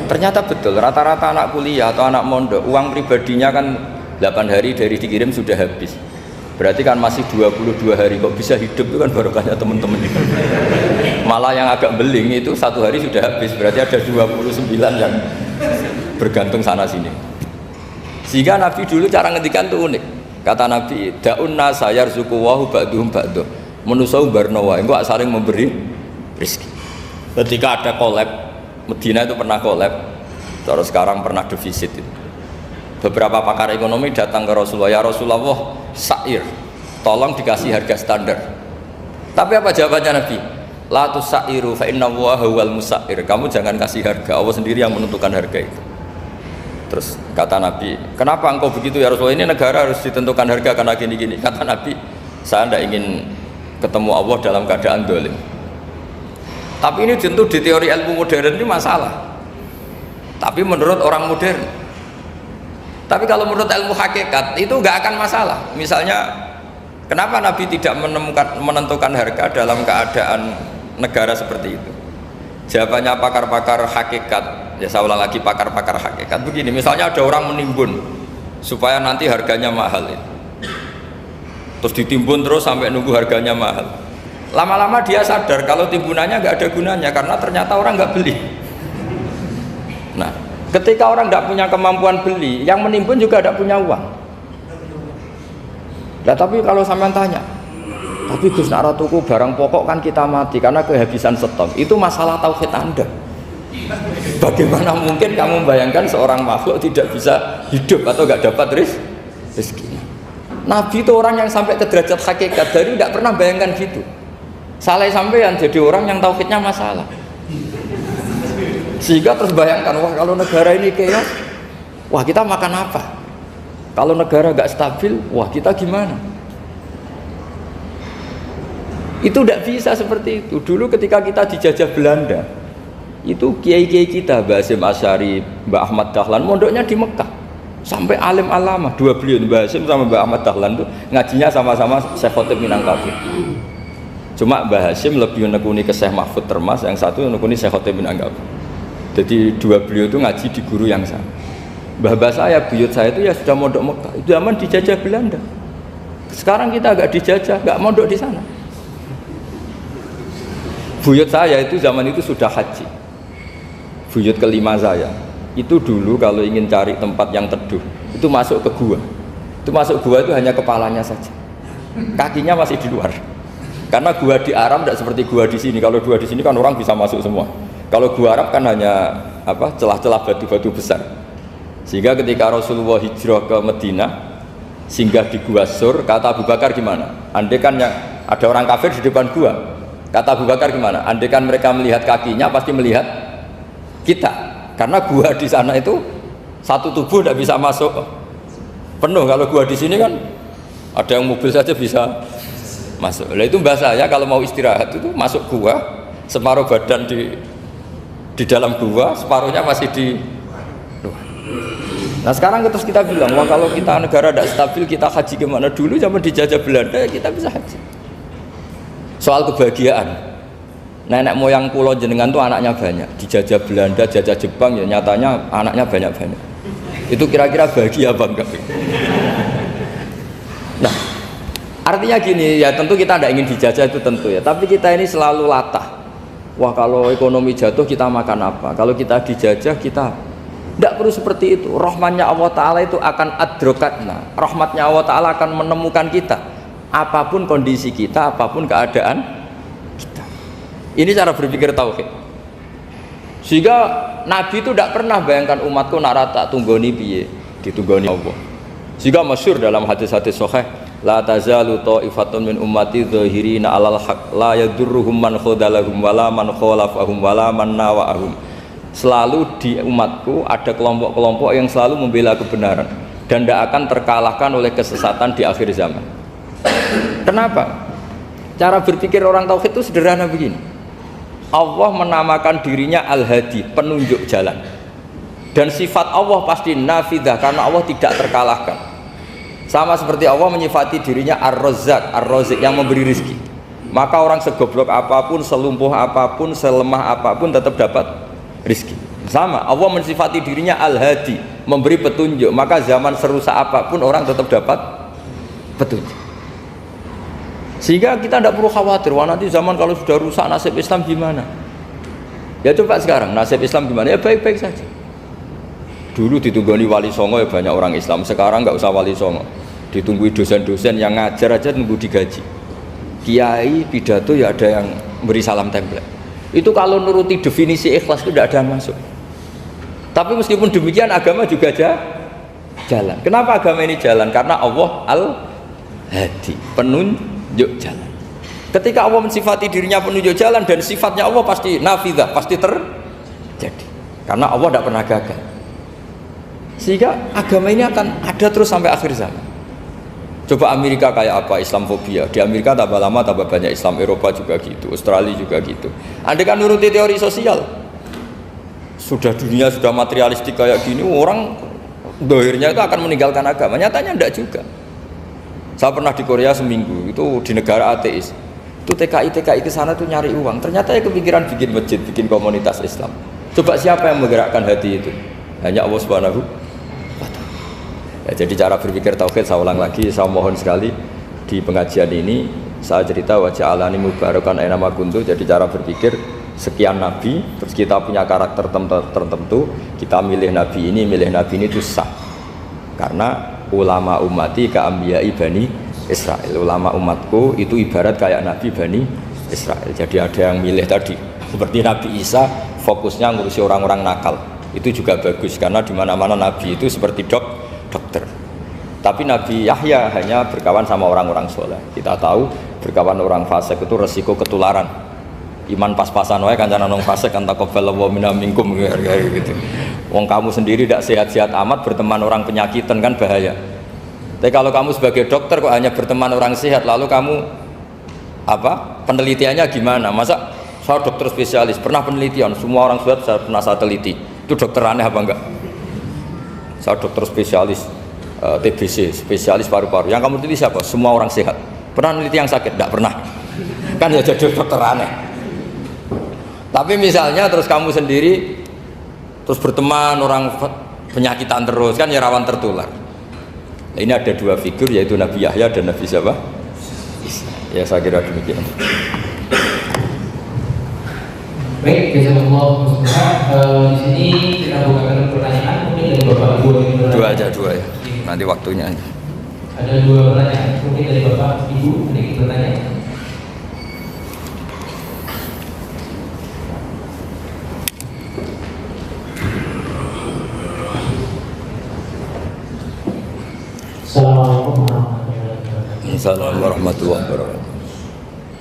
Ternyata betul, rata-rata anak kuliah atau anak mondok uang pribadinya kan 8 hari dari dikirim sudah habis. Berarti kan masih 22 hari, kok bisa hidup itu kan barokahnya teman-teman. Malah yang agak beling itu 1 hari sudah habis, berarti ada 29 yang bergantung sana sini. Sehingga Nabi dulu cara ngendikan tuh unik. Kata Nabi, da'un nasa yarzuqu wahu ba'duhum ba'duh. Manusa barno wae engko saling memberi rezeki. Ketika ada collab, Medina itu pernah collab, terus sekarang pernah defisit itu. Beberapa pakar ekonomi datang ke Rasulullah, ya Rasulullah, sa'ir, tolong dikasih harga standar. Tapi apa jawabannya Nabi? La tusairu fa inna Allaha huwal musair. Kamu jangan kasih harga, Allah sendiri yang menentukan harga itu. Terus kata Nabi, kenapa engkau begitu ya Rasulullah? Ini negara harus ditentukan harga karena gini-gini. Kata Nabi, saya tidak ingin ketemu Allah dalam keadaan dolim. Tapi ini tentu di teori ilmu modern ini masalah. Tapi menurut orang modern. Tapi kalau menurut ilmu hakikat itu nggak akan masalah. Misalnya, kenapa Nabi tidak menentukan harga dalam keadaan negara seperti itu? Jawabannya pakar-pakar hakikat. Ya saya ulang lagi, pakar-pakar hakikat begini. Misalnya ada orang menimbun supaya nanti harganya mahal. Terus ditimbun terus sampai nunggu harganya mahal. Lama-lama dia sadar kalau timbunannya nggak ada gunanya karena ternyata orang nggak beli. Nah, ketika orang tidak punya kemampuan beli, yang menimbun juga tidak punya uang. Nah, tapi kalau sampean tanya, tapi Gus nak tuku barang pokok kan kita mati karena kehabisan stok. Itu masalah tauhid Anda. Bagaimana mungkin kamu membayangkan seorang makhluk tidak bisa hidup atau nggak dapat rezeki? Nabi itu orang yang sampai ke derajat hakikat, dari tidak pernah bayangkan gitu. Salah sampean jadi orang yang tauhidnya masalah. Sehingga terus bayangkan, wah kalau negara ini chaos, wah kita makan apa? Kalau negara gak stabil, wah kita gimana? Itu tidak bisa seperti itu. Dulu ketika kita dijajah Belanda, itu kiai-kiai kita, Mbah Hasyim Asy'ari, Mbah Ahmad Dahlan, mondoknya di Mekah. Sampai alim alama, dua beliau, Mbah Hasyim sama Mbah Ahmad Dahlan itu ngajinya sama-sama Syekh Khotib Minangkabau. Cuma Mbah Hasyim lebih menekuni ke Syekh Mahfud Termas, yang satu menekuni Syekh Khotib Minangkabau. Jadi dua beliau itu ngaji di guru yang sama. Mbah saya, buyut saya itu ya sudah mondok Mekah. Itu zaman dijajah Belanda. Sekarang kita agak dijajah, nggak mondok di sana. Buyut saya itu zaman itu sudah haji. Buyut kelima saya itu dulu kalau ingin cari tempat yang teduh itu masuk ke gua. Itu masuk gua itu hanya kepalanya saja, kakinya masih di luar. Karena gua di Arab tidak seperti gua di sini. Kalau gua di sini kan orang bisa masuk semua. Kalau gua Arab kan hanya celah-celah batu-batu besar. Sehingga ketika Rasulullah hijrah ke Medina, singgah di Gua Sur, kata Abu Bakar gimana? Andai kan yang ada orang kafir di depan gua, kata Abu Bakar gimana? Andai kan mereka melihat kakinya pasti melihat kita. Karena gua di sana itu satu tubuh tidak bisa masuk penuh. Kalau gua di sini kan ada yang mobil saja bisa masuk. Nah itu bahasa saya kalau mau istirahat itu masuk gua, separuh badan di dalam gua, separuhnya masih di luar. Nah sekarang terus kita bilang, wah kalau kita negara tidak stabil kita haji kemana? Dulu zaman dijajah Belanda kita bisa haji. Soal kebahagiaan, nenek moyang pulau jenengan tuh anaknya banyak, dijajah Belanda, jajah Jepang ya nyatanya anaknya banyak-banyak. Itu kira-kira bahagia apa enggak? Nah artinya gini ya, tentu kita tidak ingin dijajah itu tentu ya, tapi kita ini selalu latah. Wah kalau ekonomi jatuh kita makan apa? Kalau kita dijajah kita tidak perlu seperti itu. Rahmatnya Allah Ta'ala itu akan adrokatna. Rahmatnya Allah Ta'ala akan menemukan kita. Apapun kondisi kita, apapun keadaan kita. Ini cara berpikir tauhid. Sehingga Nabi itu tidak pernah bayangkan umatku nak rata tunggoni piye, ditunggoni Allah. Sehingga masyhur dalam hadis-hadis sahih, la tazalu ta'ifatun min ummati dzahirina 'alal haq la yadurruhum man khadalahum wala man khalafahum wala man nawa'ahum. Selalu di umatku ada kelompok-kelompok yang selalu membela kebenaran dan tidak akan terkalahkan oleh kesesatan di akhir zaman. Kenapa? Cara berpikir orang tauhid itu sederhana begini. Allah menamakan dirinya Al-Hadi, penunjuk jalan. Dan sifat Allah pasti nafidah karena Allah tidak terkalahkan. Sama seperti Allah menyifati dirinya Ar-Razzaq, Ar-Razik yang memberi rezeki. Maka orang segoblok apapun, selumpuh apapun, selemah apapun tetap dapat rezeki. Sama, Allah mensifati dirinya Al-Hadi, memberi petunjuk. Maka zaman serusak apapun orang tetap dapat petunjuk. Sehingga kita tidak perlu khawatir, wah nanti zaman kalau sudah rusak nasib Islam gimana? Ya coba sekarang nasib Islam gimana? Ya baik-baik saja. Dulu ditunggoni wali songo ya banyak orang Islam, sekarang nggak usah wali songo, ditunggui dosen-dosen yang ngajar aja nunggu digaji. Kiai pidato ya ada yang beri salam template. Itu kalau nuruti definisi ikhlas itu tidak ada yang masuk. Tapi meskipun demikian agama juga jalan. Kenapa agama ini jalan? Karena Allah Al-Hadi, penunjuk jalan. Ketika Allah mensifati dirinya penunjuk jalan dan sifatnya Allah pasti nafidah, pasti terjadi. Karena Allah tidak pernah gagal. Sehingga agama ini akan ada terus sampai akhir zaman. Coba Amerika kayak apa, Islamfobia. Di Amerika tambah lama tambah banyak Islam, Eropa juga gitu, Australia juga gitu. Andai kan nuruti teori sosial, sudah dunia sudah materialistik kayak gini, orang dohirnya itu akan meninggalkan agama. Nyatanya enggak juga. Saya pernah di Korea seminggu, itu di negara ateis. Itu TKI ke sana tuh nyari uang. Ternyata ya kepikiran bikin masjid, bikin komunitas Islam. Coba siapa yang menggerakkan hati itu? Hanya Allah Subhanahu wa Ta'ala. Ya, jadi cara berpikir tauhid saya ulang lagi, saya mohon sekali di pengajian ini saya cerita wajah alani mubarakan aina ma kuntu. Jadi cara berpikir sekian nabi, terus kita punya karakter tertentu, kita milih nabi ini itu sah. Karena ulama ummati ka ambiyai bani Israel. Ulama umatku itu ibarat kayak nabi bani Israel. Jadi ada yang milih tadi seperti Nabi Isa fokusnya ngurusi orang-orang nakal. Itu juga bagus karena di mana-mana nabi itu seperti dokter. Tapi Nabi Yahya hanya berkawan sama orang-orang soleh. Kita tahu berkawan orang fasik itu resiko ketularan. Iman pas-pasan wae kancane nang fasik kan taqabbalallahu minna minkum gitu. Wong kamu sendiri tidak sehat-sehat amat berteman orang penyakitan kan bahaya. Tapi kalau kamu sebagai dokter kok hanya berteman orang sehat, lalu kamu apa? Penelitiannya gimana? Masa saya dokter spesialis, pernah penelitian, semua orang sehat saya pernah saya teliti. Itu dokter aneh apa enggak? Saya dokter spesialis TBC, spesialis paru-paru. Yang kamu teliti siapa? Semua orang sehat. Pernah meneliti yang sakit? Tidak pernah. Kan ya jadi dokter aneh. Tapi misalnya terus kamu sendiri terus berteman orang penyakitan terus, kan ya rawan tertular. Nah, ini ada dua figur yaitu Nabi Yahya dan Nabi siapa? Ya saya kira demikian. Baik, jazakallahu. Di sini kita bukakan pertanyaan mungkin dari Bapak Ibu yang dua aja ya. Nanti waktunya. Ada dua pertanyaan mungkin dari Bapak Ibu yang ingin bertanya. Assalamualaikum warahmatullahi wabarakatuh.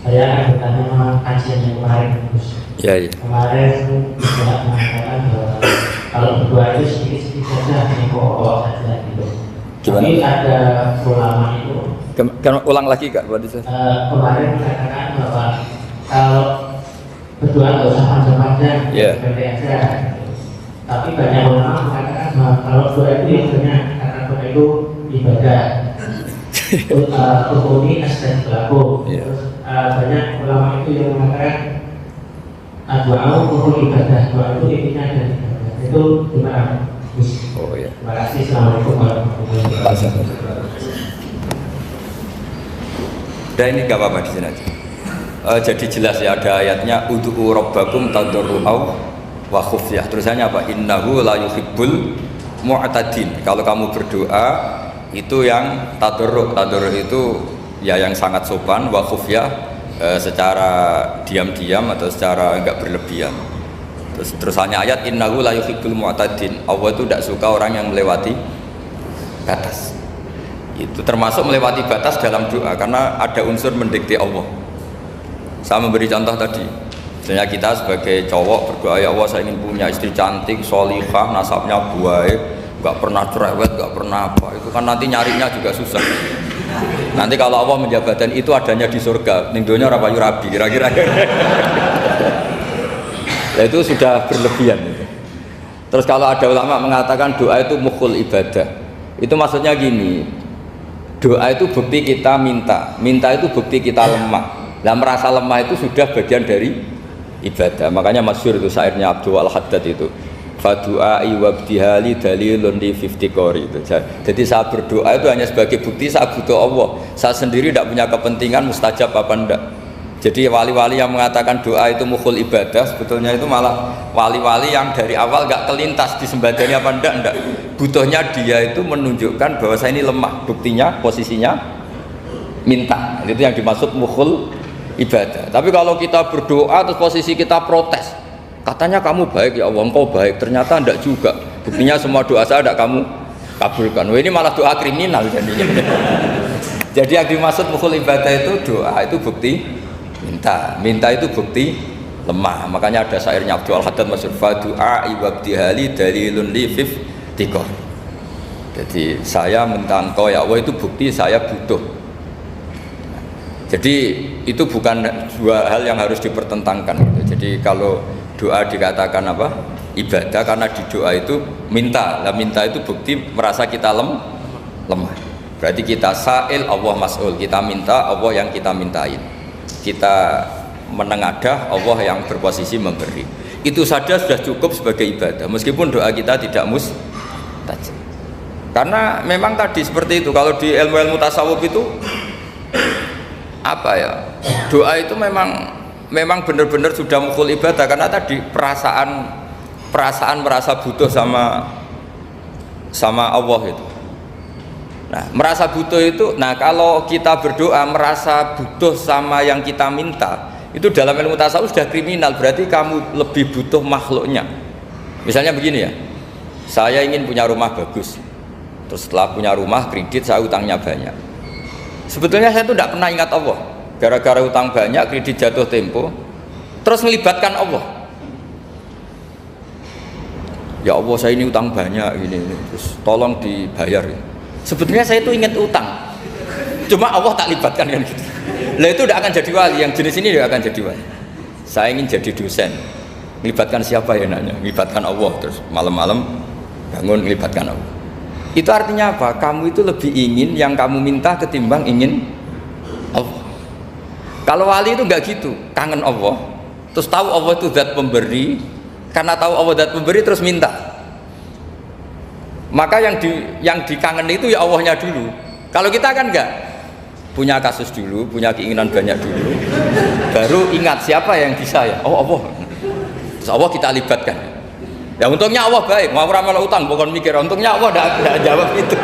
Saya akan bertanya sama kajian yang kemarin, Gus. Ya. Kemarin tidak mengatakan bahwa kalau berdua itu sedikit-sedikit saja, hanya pokok saja gitu. Gimana? Tapi ada ulama itu. Ulang lagi Kak, kemarin mengatakan bahwa kalau berdua nggak usah panjang-panjang, pendek aja. Gitu. Tapi banyak ulama mengatakan bahwa kalau doa itu banyak karena doa itu ibadah. Rukuni dan berlaku. Terus banyak ulama itu yang mengatakan doa rukun ibadah, doa itu intinya dari ibadah. Itu gimana? Oh ya. Terima kasih. Assalamualaikum warahmatullahi wabarakatuh. Dan ini gak apa-apa di sini aja. Jadi jelas ya ada ayatnya ud'u rabbakum tadarru'aw wa khufyah. Terusannya apa? Innahu la yuhibbul mu'tadin. Kalau kamu berdoa itu yang tadarru' itu ya yang sangat sopan, wa khufyah secara diam-diam atau secara enggak berlebihan. Terusannya ayat innahu la yuhibbul mu'tadin. Allah itu tidak suka orang yang melewati batas. Itu termasuk melewati batas dalam doa karena ada unsur mendikte Allah. Saya memberi contoh tadi. Misalnya kita sebagai cowok berdoa, ya Allah saya ingin punya istri cantik, sholihah, nasabnya baik, nggak pernah cerewet, nggak pernah apa. Itu kan nanti nyarinya juga susah. Nanti kalau Allah menjabatkan itu adanya di surga, ning donya ora payu rabi kira-kira. Nah, itu sudah berlebihan. Terus kalau ada ulama mengatakan doa itu mukhul ibadah, itu maksudnya gini, doa itu bukti kita minta itu bukti kita lemah. Nah merasa lemah itu sudah bagian dari ibadah. Makanya masyhur itu syairnya Abdul Al-Haddad itu, Fadu'ai wabdihali dalilun li fiftikori itu. Jadi saya berdoa itu hanya sebagai bukti saya butuh Allah. Saya sendiri tidak punya kepentingan mustajab apa enggak. Jadi wali-wali yang mengatakan doa itu mukhul ibadah, sebetulnya itu malah wali-wali yang dari awal nggak kelintas disembadani apa enggak. Butuhnya dia itu menunjukkan bahwa saya ini lemah. Buktinya posisinya minta. Itu yang dimaksud mukhul ibadah. Tapi kalau kita berdoa terus posisi kita protes, katanya kamu baik ya Allah, engkau baik, ternyata enggak juga. Buktinya semua doa saya enggak kamu kabulkan. Wah, ini malah doa kriminal jadinya. Jadi yang dimaksud mukhul ibadah itu doa itu bukti minta itu bukti lemah. Makanya ada syairnya Abdul Haddad masyhur, fadu'a ibabdihali dalilun li fiftikor. Jadi saya minta engkau ya Allah itu bukti saya butuh. Jadi itu bukan dua hal yang harus dipertentangkan gitu. Jadi kalau doa dikatakan apa? Ibadah, karena di doa itu minta. Lah minta itu bukti merasa kita lemah. Berarti kita sa'il, Allah mas'ul. Kita minta, Allah yang kita mintain. Kita menengadah, Allah yang berposisi memberi. Itu saja sudah cukup sebagai ibadah. Meskipun doa kita tidak mustajab. Karena memang tadi seperti itu. Kalau di ilmu-ilmu tasawuf itu apa ya? Doa itu memang benar-benar sudah mukhul ibadah, karena tadi perasaan merasa butuh sama Allah itu. Nah, merasa butuh itu, nah kalau kita berdoa merasa butuh sama yang kita minta, itu dalam ilmu tasawuf sudah kriminal, berarti kamu lebih butuh makhluknya. Misalnya begini ya, saya ingin punya rumah bagus, terus setelah punya rumah kredit saya utangnya banyak. Sebetulnya saya itu tidak pernah ingat Allah, gara-gara utang banyak, kredit jatuh tempo, terus melibatkan Allah. Ya Allah, saya ini utang banyak ini, terus tolong dibayar. Sebetulnya saya itu ingat utang, cuma Allah tak libatkan kan gitu. Lah itu tidak akan jadi wali, yang jenis ini tidak akan jadi wali. Saya ingin jadi dosen, melibatkan siapa ya nanya? Melibatkan Allah, terus malam-malam bangun melibatkan Allah. Itu artinya apa? Kamu itu lebih ingin yang kamu minta ketimbang ingin Allah. Kalau wali itu enggak gitu, kangen Allah, terus tahu Allah itu zat pemberi, karena tahu Allah zat pemberi terus minta. Maka yang dikangen itu ya Allahnya dulu. Kalau kita kan enggak, punya kasus dulu, punya keinginan banyak dulu, baru ingat siapa yang bisa ya. Oh Allah, terus Allah kita libatkan. Ya untungnya Allah baik, mau ramal utang bukan mikir. Untungnya Allah tidak jawab itu.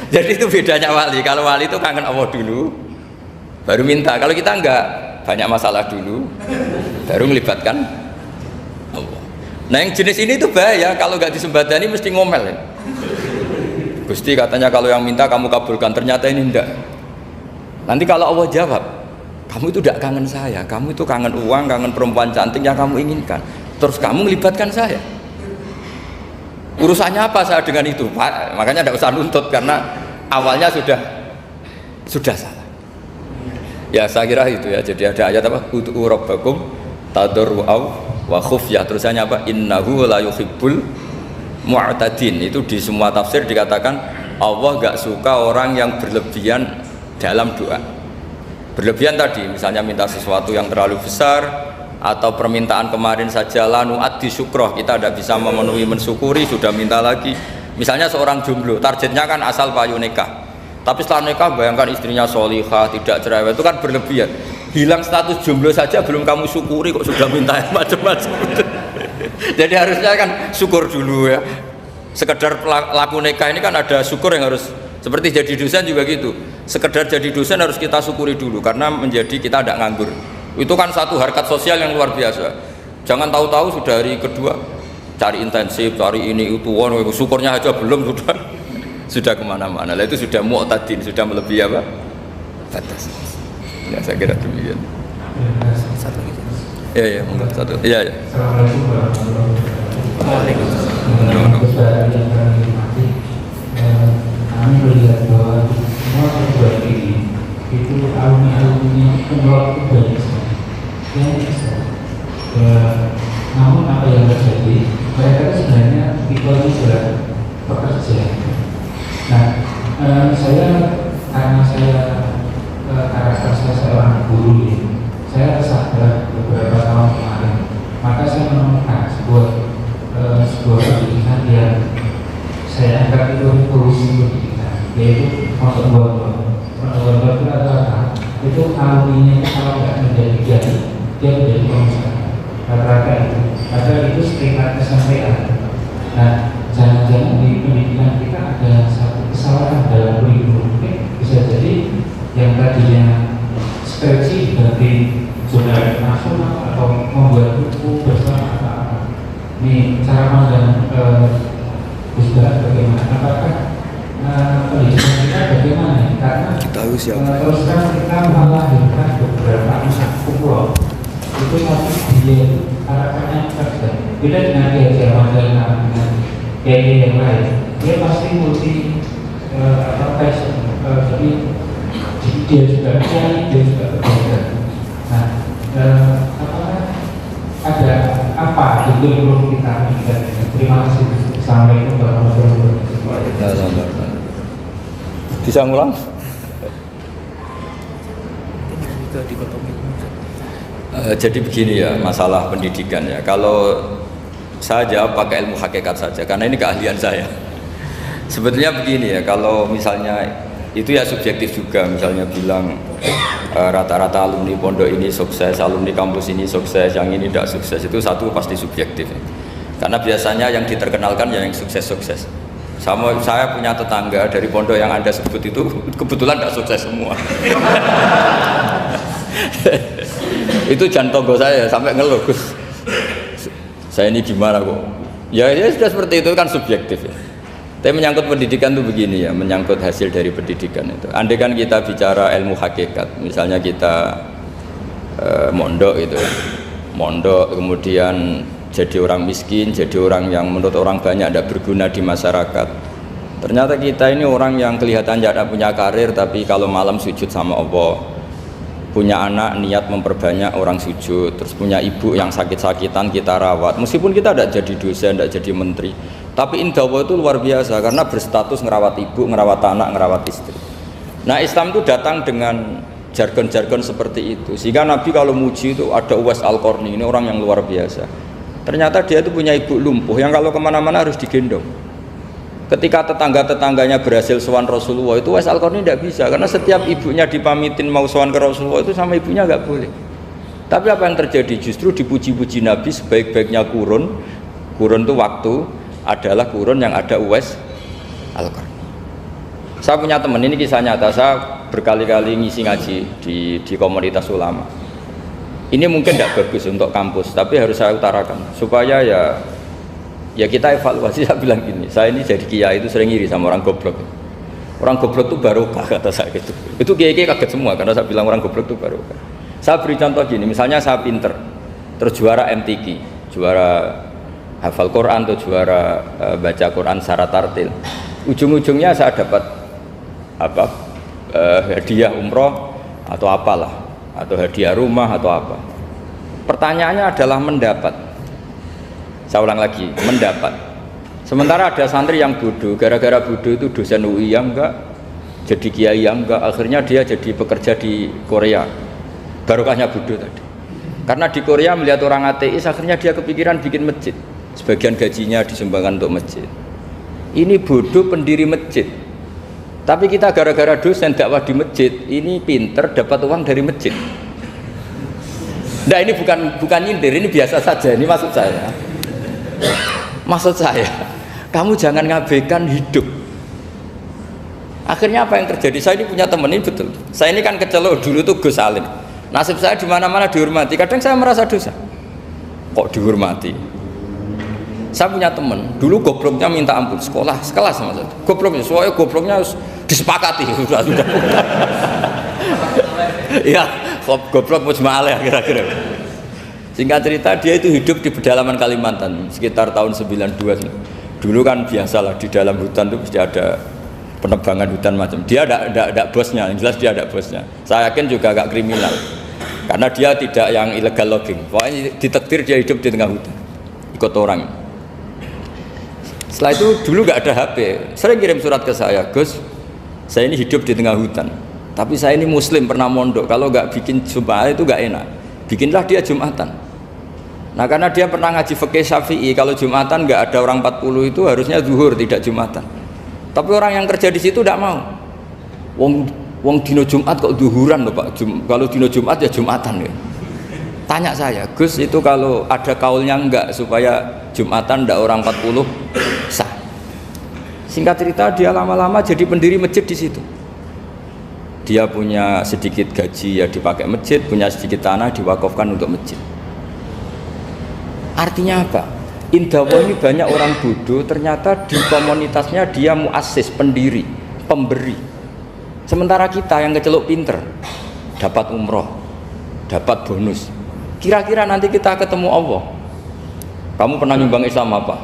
Jadi itu bedanya wali. Kalau wali itu kangen Allah dulu, baru minta. Kalau kita enggak, banyak masalah dulu, baru melibatkan Allah. Nah yang jenis ini tuh bahaya, kalau nggak disembadani mesti ngomel ya. Gusti katanya kalau yang minta kamu kabulkan, ternyata ini enggak. Nanti kalau Allah jawab, kamu itu tidak kangen saya, kamu itu kangen uang, kangen perempuan cantik yang kamu inginkan, terus kamu melibatkan saya. Urusannya apa saya dengan itu? Pak, makanya tidak usah nuntut, karena awalnya sudah salah. Ya saya kira itu ya. Jadi ada ayat apa? Ud'u rabbakum tadarru'aw wa khufyah, terusannya apa? Innahu la yuhibbul mu'tadin. Itu di semua tafsir dikatakan Allah gak suka orang yang berlebihan dalam doa. Berlebihan tadi misalnya minta sesuatu yang terlalu besar, atau permintaan kemarin saja lanu addi syukroh, kita tidak bisa memenuhi mensyukuri, sudah minta lagi. Misalnya seorang jomblo, targetnya kan asal payu nikah, tapi setelah nikah bayangkan istrinya sholihah, tidak cerewet, itu kan berlebihan. Hilang status jomblo saja belum kamu syukuri kok sudah minta macam-macam. Jadi harusnya kan syukur dulu ya. Sekedar laku nikah ini kan ada syukur yang harus, seperti jadi dosen juga gitu. Sekedar jadi dosen harus kita syukuri dulu, karena menjadi kita tidak nganggur. Itu kan satu harkat sosial yang luar biasa. Jangan tahu-tahu sudah hari kedua cari intensif, cari ini itu, syukurnya aja belum sudah kemana-mana. Lah itu sudah mu'tadin, sudah melebihi apa? Batas. Ya saya kira demikian. Satu lagi. Ya mungkin satu. Iya. Assalamualaikum warahmatullahi wabarakatuh. Kami melihat bahwa semua perguruan tinggi itu alumni-alumni umroh itu banyak sekali. Yang bisa. Namun apa yang terjadi? Mereka sebenarnya tipenya sudah pekerja. Nah, karena saya karakter saya seorang guru ini, saya sadar beberapa tahun kemarin, maka saya menemukan sebuah sebuah pendidikan yang saya anggap itu revolusi pendidikan, yaitu pondok Gondok. Pondok Gondok itu adalah itu alumninya kalau nggak menjadi jadi dia menjadi pengusaha rata-rata itu. Padahal itu sekitar kesampaian. Nah, jangan-jangan di pendidikan kita ada satu kesalahan dalam kurikulum. Bisa jadi yang tadinya skripsi dari jurnal nasional atau membuat buku bersama apa-apa. Ini cara pandang Gus Dah bagaimana? Apakah pendidikan kita bagaimana? Karena terus terang kita melahirkan beberapa anak kumpulan itu tapi dia harapannya kerja. Beda dengan dia zaman dengan gaya yang lain. Dia pasti multi passion. Jadi dia juga kiai, dia juga berbeda. Nah, apakah ada apa di kurikulum kita? Terima kasih. Assalamualaikum warahmatullahi wabarakatuh. Bisa ngulang? Jadi begini ya masalah pendidikan ya. Kalau saya jawab pakai ilmu hakikat saja karena ini keahlian saya. Sebetulnya begini ya, kalau misalnya itu ya subjektif juga, misalnya bilang rata-rata alumni pondok ini sukses, alumni kampus ini sukses, yang ini tidak sukses, itu satu pasti subjektif. Karena biasanya yang diterkenalkan ya yang sukses-sukses. Saya punya tetangga dari pondok yang Anda sebut itu kebetulan tidak sukses semua. Itu jantogo saya sampai ngeluh, Gus. Saya ini gimana kok? Ya sudah seperti itu kan subjektif ya. Tapi menyangkut pendidikan itu begini ya, menyangkut hasil dari pendidikan itu. Andai kan kita bicara ilmu hakikat, misalnya kita mondok gitu ya. Mondok kemudian jadi orang miskin, jadi orang yang menurut orang banyak tidak berguna di masyarakat. Ternyata kita ini orang yang kelihatan tidak punya karir, tapi kalau malam sujud sama Allah. Punya anak niat memperbanyak orang sujud, terus punya ibu yang sakit-sakitan kita rawat. Meskipun kita tidak jadi dosen, tidak jadi menteri, tapi indah Allah itu luar biasa karena berstatus ngerawat ibu, ngerawat anak, ngerawat istri. Nah, Islam itu datang dengan jargon-jargon seperti itu. Sehingga Nabi kalau muji itu ada Uwais Al-Qarni, ini orang yang luar biasa. Ternyata dia itu punya ibu lumpuh yang kalau kemana-mana harus digendong. Ketika tetangga-tetangganya berhasil sowan Rasulullah itu Uwais Al-Qarni tidak bisa karena setiap ibunya dipamitin mau sowan ke Rasulullah itu sama ibunya nggak boleh. Tapi apa yang terjadi? Justru dipuji-puji Nabi sebaik-baiknya kurun itu waktu adalah kurun yang ada Uwais Al-Qarni. Saya punya teman, ini kisah nyata, saya berkali-kali ngisi ngaji di komunitas ulama. Ini mungkin tidak bagus untuk kampus, tapi harus saya utarakan supaya ya kita evaluasi. Saya bilang gini, saya ini jadi kiai itu sering iri sama orang goblok. Orang goblok itu barokah kata saya gitu. Itu kiai-kiai kaget semua karena saya bilang orang goblok itu barokah. Saya beri contoh gini, misalnya saya pinter, terus juara MTQ, juara hafal Quran atau juara baca Quran secara tartil. Ujung-ujungnya saya dapat hadiah umroh atau apalah, atau hadiah rumah atau apa. Pertanyaannya adalah mendapat. Saya ulang lagi, mendapat. Sementara ada santri yang bodoh, gara-gara bodoh itu dosen UI yang enggak, jadi kiai yang enggak, akhirnya dia jadi pekerja di Korea. Barokahnya bodoh tadi. Karena di Korea melihat orang ateis, akhirnya dia kepikiran bikin masjid. Sebagian gajinya disumbangkan untuk masjid. Ini bodoh pendiri masjid. Tapi kita gara-gara dosen dakwah di masjid, ini pinter dapat uang dari masjid. Nah ini bukan nyindir, ini biasa saja, ini maksud saya. Maksud saya, kamu jangan ngabaikan hidup. Akhirnya apa yang terjadi? Saya ini punya teman ini betul. Saya ini kan kecelok dulu tuh Gus Salim. Nasib saya di mana-mana dihormati. Kadang saya merasa dosa. Kok dihormati? Saya punya teman. Dulu gobloknya minta ampun sekolah sekelas sama saya. Gobloknya, soalnya gobloknya harus disepakati. Sudah. Ya, goblok mujma'alah kira-kira. Singkat cerita dia itu hidup di pedalaman Kalimantan sekitar tahun 92. Dulu kan biasalah di dalam hutan itu pasti ada penebangan hutan macam. Dia ada bosnya, yang jelas dia ada bosnya. Saya yakin juga agak kriminal karena dia tidak yang illegal logging. Pokoknya ditakdir dia hidup di tengah hutan ikut orang. Setelah itu dulu nggak ada HP, sering kirim surat ke saya, Gus, saya ini hidup di tengah hutan, tapi saya ini Muslim pernah mondok. Kalau nggak bikin Jumat itu nggak enak. Bikinlah dia Jumatan. Nah karena dia pernah ngaji fikih Syafi'i, kalau Jumatan nggak ada orang 40 itu harusnya zuhur tidak Jumatan. Tapi orang yang kerja di situ tidak mau. Wong dino Jumat kok zuhuran loh Pak. Kalau dino Jumat ya Jumatan ya. Tanya saya, Gus itu kalau ada kaulnya enggak supaya Jumatan ndak orang 40 sah. Singkat cerita dia lama-lama jadi pendiri masjid di situ. Dia punya sedikit gaji ya dipakai masjid, punya sedikit tanah diwakafkan untuk masjid. Artinya apa? Indawa ini banyak orang bodoh, ternyata di komunitasnya dia muassis, pendiri, pemberi. Sementara kita yang keceluk pinter, dapat umroh, dapat bonus. Kira-kira nanti kita ketemu Allah, kamu pernah nyumbang Islam apa?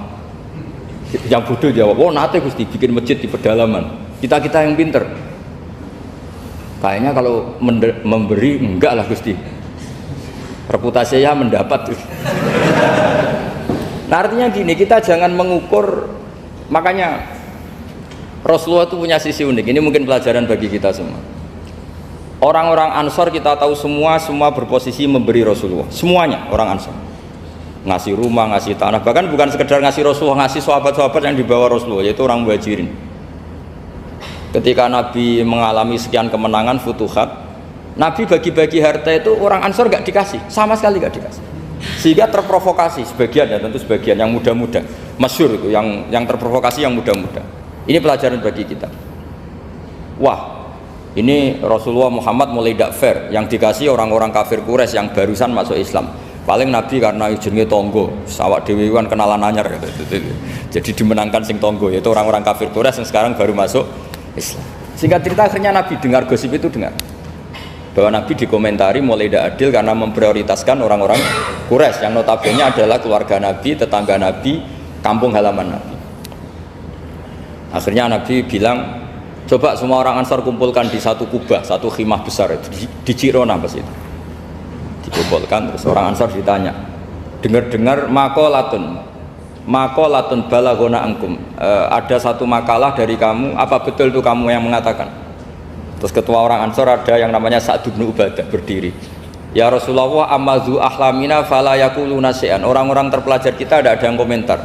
Yang bodoh jawab, oh nanti Gusti bikin masjid di pedalaman. Kita yang pinter, kayaknya kalau memberi enggak lah Gusti, reputasinya mendapat. Nah artinya gini, kita jangan mengukur, makanya Rasulullah itu punya sisi unik. Ini mungkin pelajaran bagi kita semua. Orang-orang Ansor kita tahu semua berposisi memberi Rasulullah, semuanya orang Ansor ngasih rumah, ngasih tanah, bahkan bukan sekedar ngasih Rasulullah, ngasih sahabat-sahabat yang dibawa Rasulullah, yaitu orang Muhajirin. Ketika Nabi mengalami sekian kemenangan, futuhat, Nabi bagi-bagi harta itu orang Ansor gak dikasih, sama sekali gak dikasih, sehingga terprovokasi sebagian, ya tentu sebagian yang muda-muda, masyhur itu yang terprovokasi yang muda-muda. Ini pelajaran bagi kita. Wah, ini Rasulullah Muhammad mulai tidak fair, yang dikasih orang-orang kafir Quraisy yang barusan masuk Islam. Paling Nabi karena jenenge tonggo, sawak dewi kan kenalan anyar gitu. Jadi dimenangkan sing tonggo, yaitu orang-orang kafir Quraisy yang sekarang baru masuk Islam. Singkat cerita akhirnya Nabi dengar gosip itu, dengar bahwa Nabi dikomentari mulai tidak adil karena memprioritaskan orang-orang Quraisy yang notabene adalah keluarga Nabi, tetangga Nabi, kampung halaman Nabi. Akhirnya Nabi bilang, coba semua orang Ansar kumpulkan di satu kubah, satu khimah besar itu di Jirona pas itu. Dikumpulkan, terus orang Ansar ditanya, dengar-dengar makolatun balagona angkum, ada satu makalah dari kamu, apa betul itu kamu yang mengatakan? Terus ketua orang Ansar ada yang namanya Sa'd bin Ubadah berdiri, ya Rasulullah amazu ahlamina fala yaquluna syai'an. Orang-orang terpelajar kita ada yang komentar,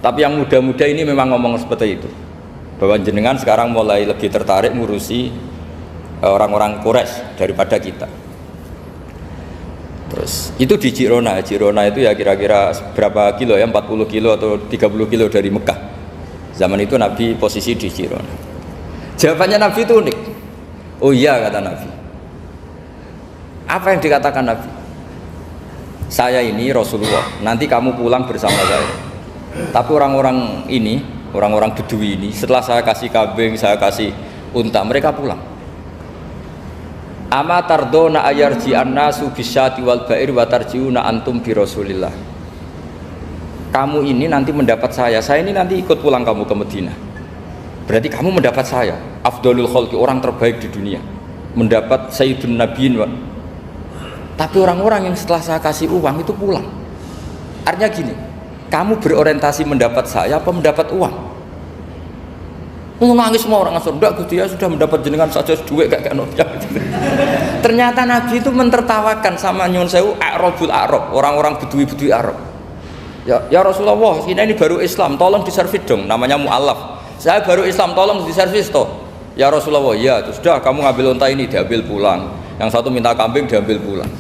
tapi yang muda-muda ini memang ngomong seperti itu, bahwa jenengan sekarang mulai lebih tertarik ngurusi orang-orang Quraisy daripada kita. Terus itu di Jirona itu ya kira-kira berapa kilo ya, 40 kilo atau 30 kilo dari Mekah. Zaman itu Nabi posisi di Jirona. Jawabannya Nabi itu unik. Oh iya, kata Nabi. Apa yang dikatakan Nabi? Saya ini Rasulullah, nanti kamu pulang bersama saya. Tapi orang-orang ini, orang-orang Bedui ini, setelah saya kasih kambing, saya kasih unta, mereka pulang. Ama tardona ayarji annasu bisyati wal ba'ir wa tarjiuna antum bi Rasulillah. Kamu ini nanti mendapat saya ini nanti ikut pulang kamu ke Madinah. Berarti kamu mendapat saya, afdalul khalqi, orang terbaik di dunia, mendapat sayyidun nabiyyin. Tapi orang-orang yang setelah saya kasih uang itu pulang. Artinya gini, kamu berorientasi mendapat saya apa mendapat uang? Nangis semua orang Ansor, enggak Gusti ya sudah mendapat jenengan saja duit kayak Ternyata Nabi itu mentertawakan sama nyuwun sewu A'rabul A'rab, orang-orang Bedui Arab. Ya Rasulullah, ini baru Islam, tolong diservis dong, namanya mu'allaf. Saya baru Islam, tolong diservis toh. Ya Rasulullah, ya sudah kamu ngambil unta ini diambil pulang. Yang satu minta kambing diambil pulang.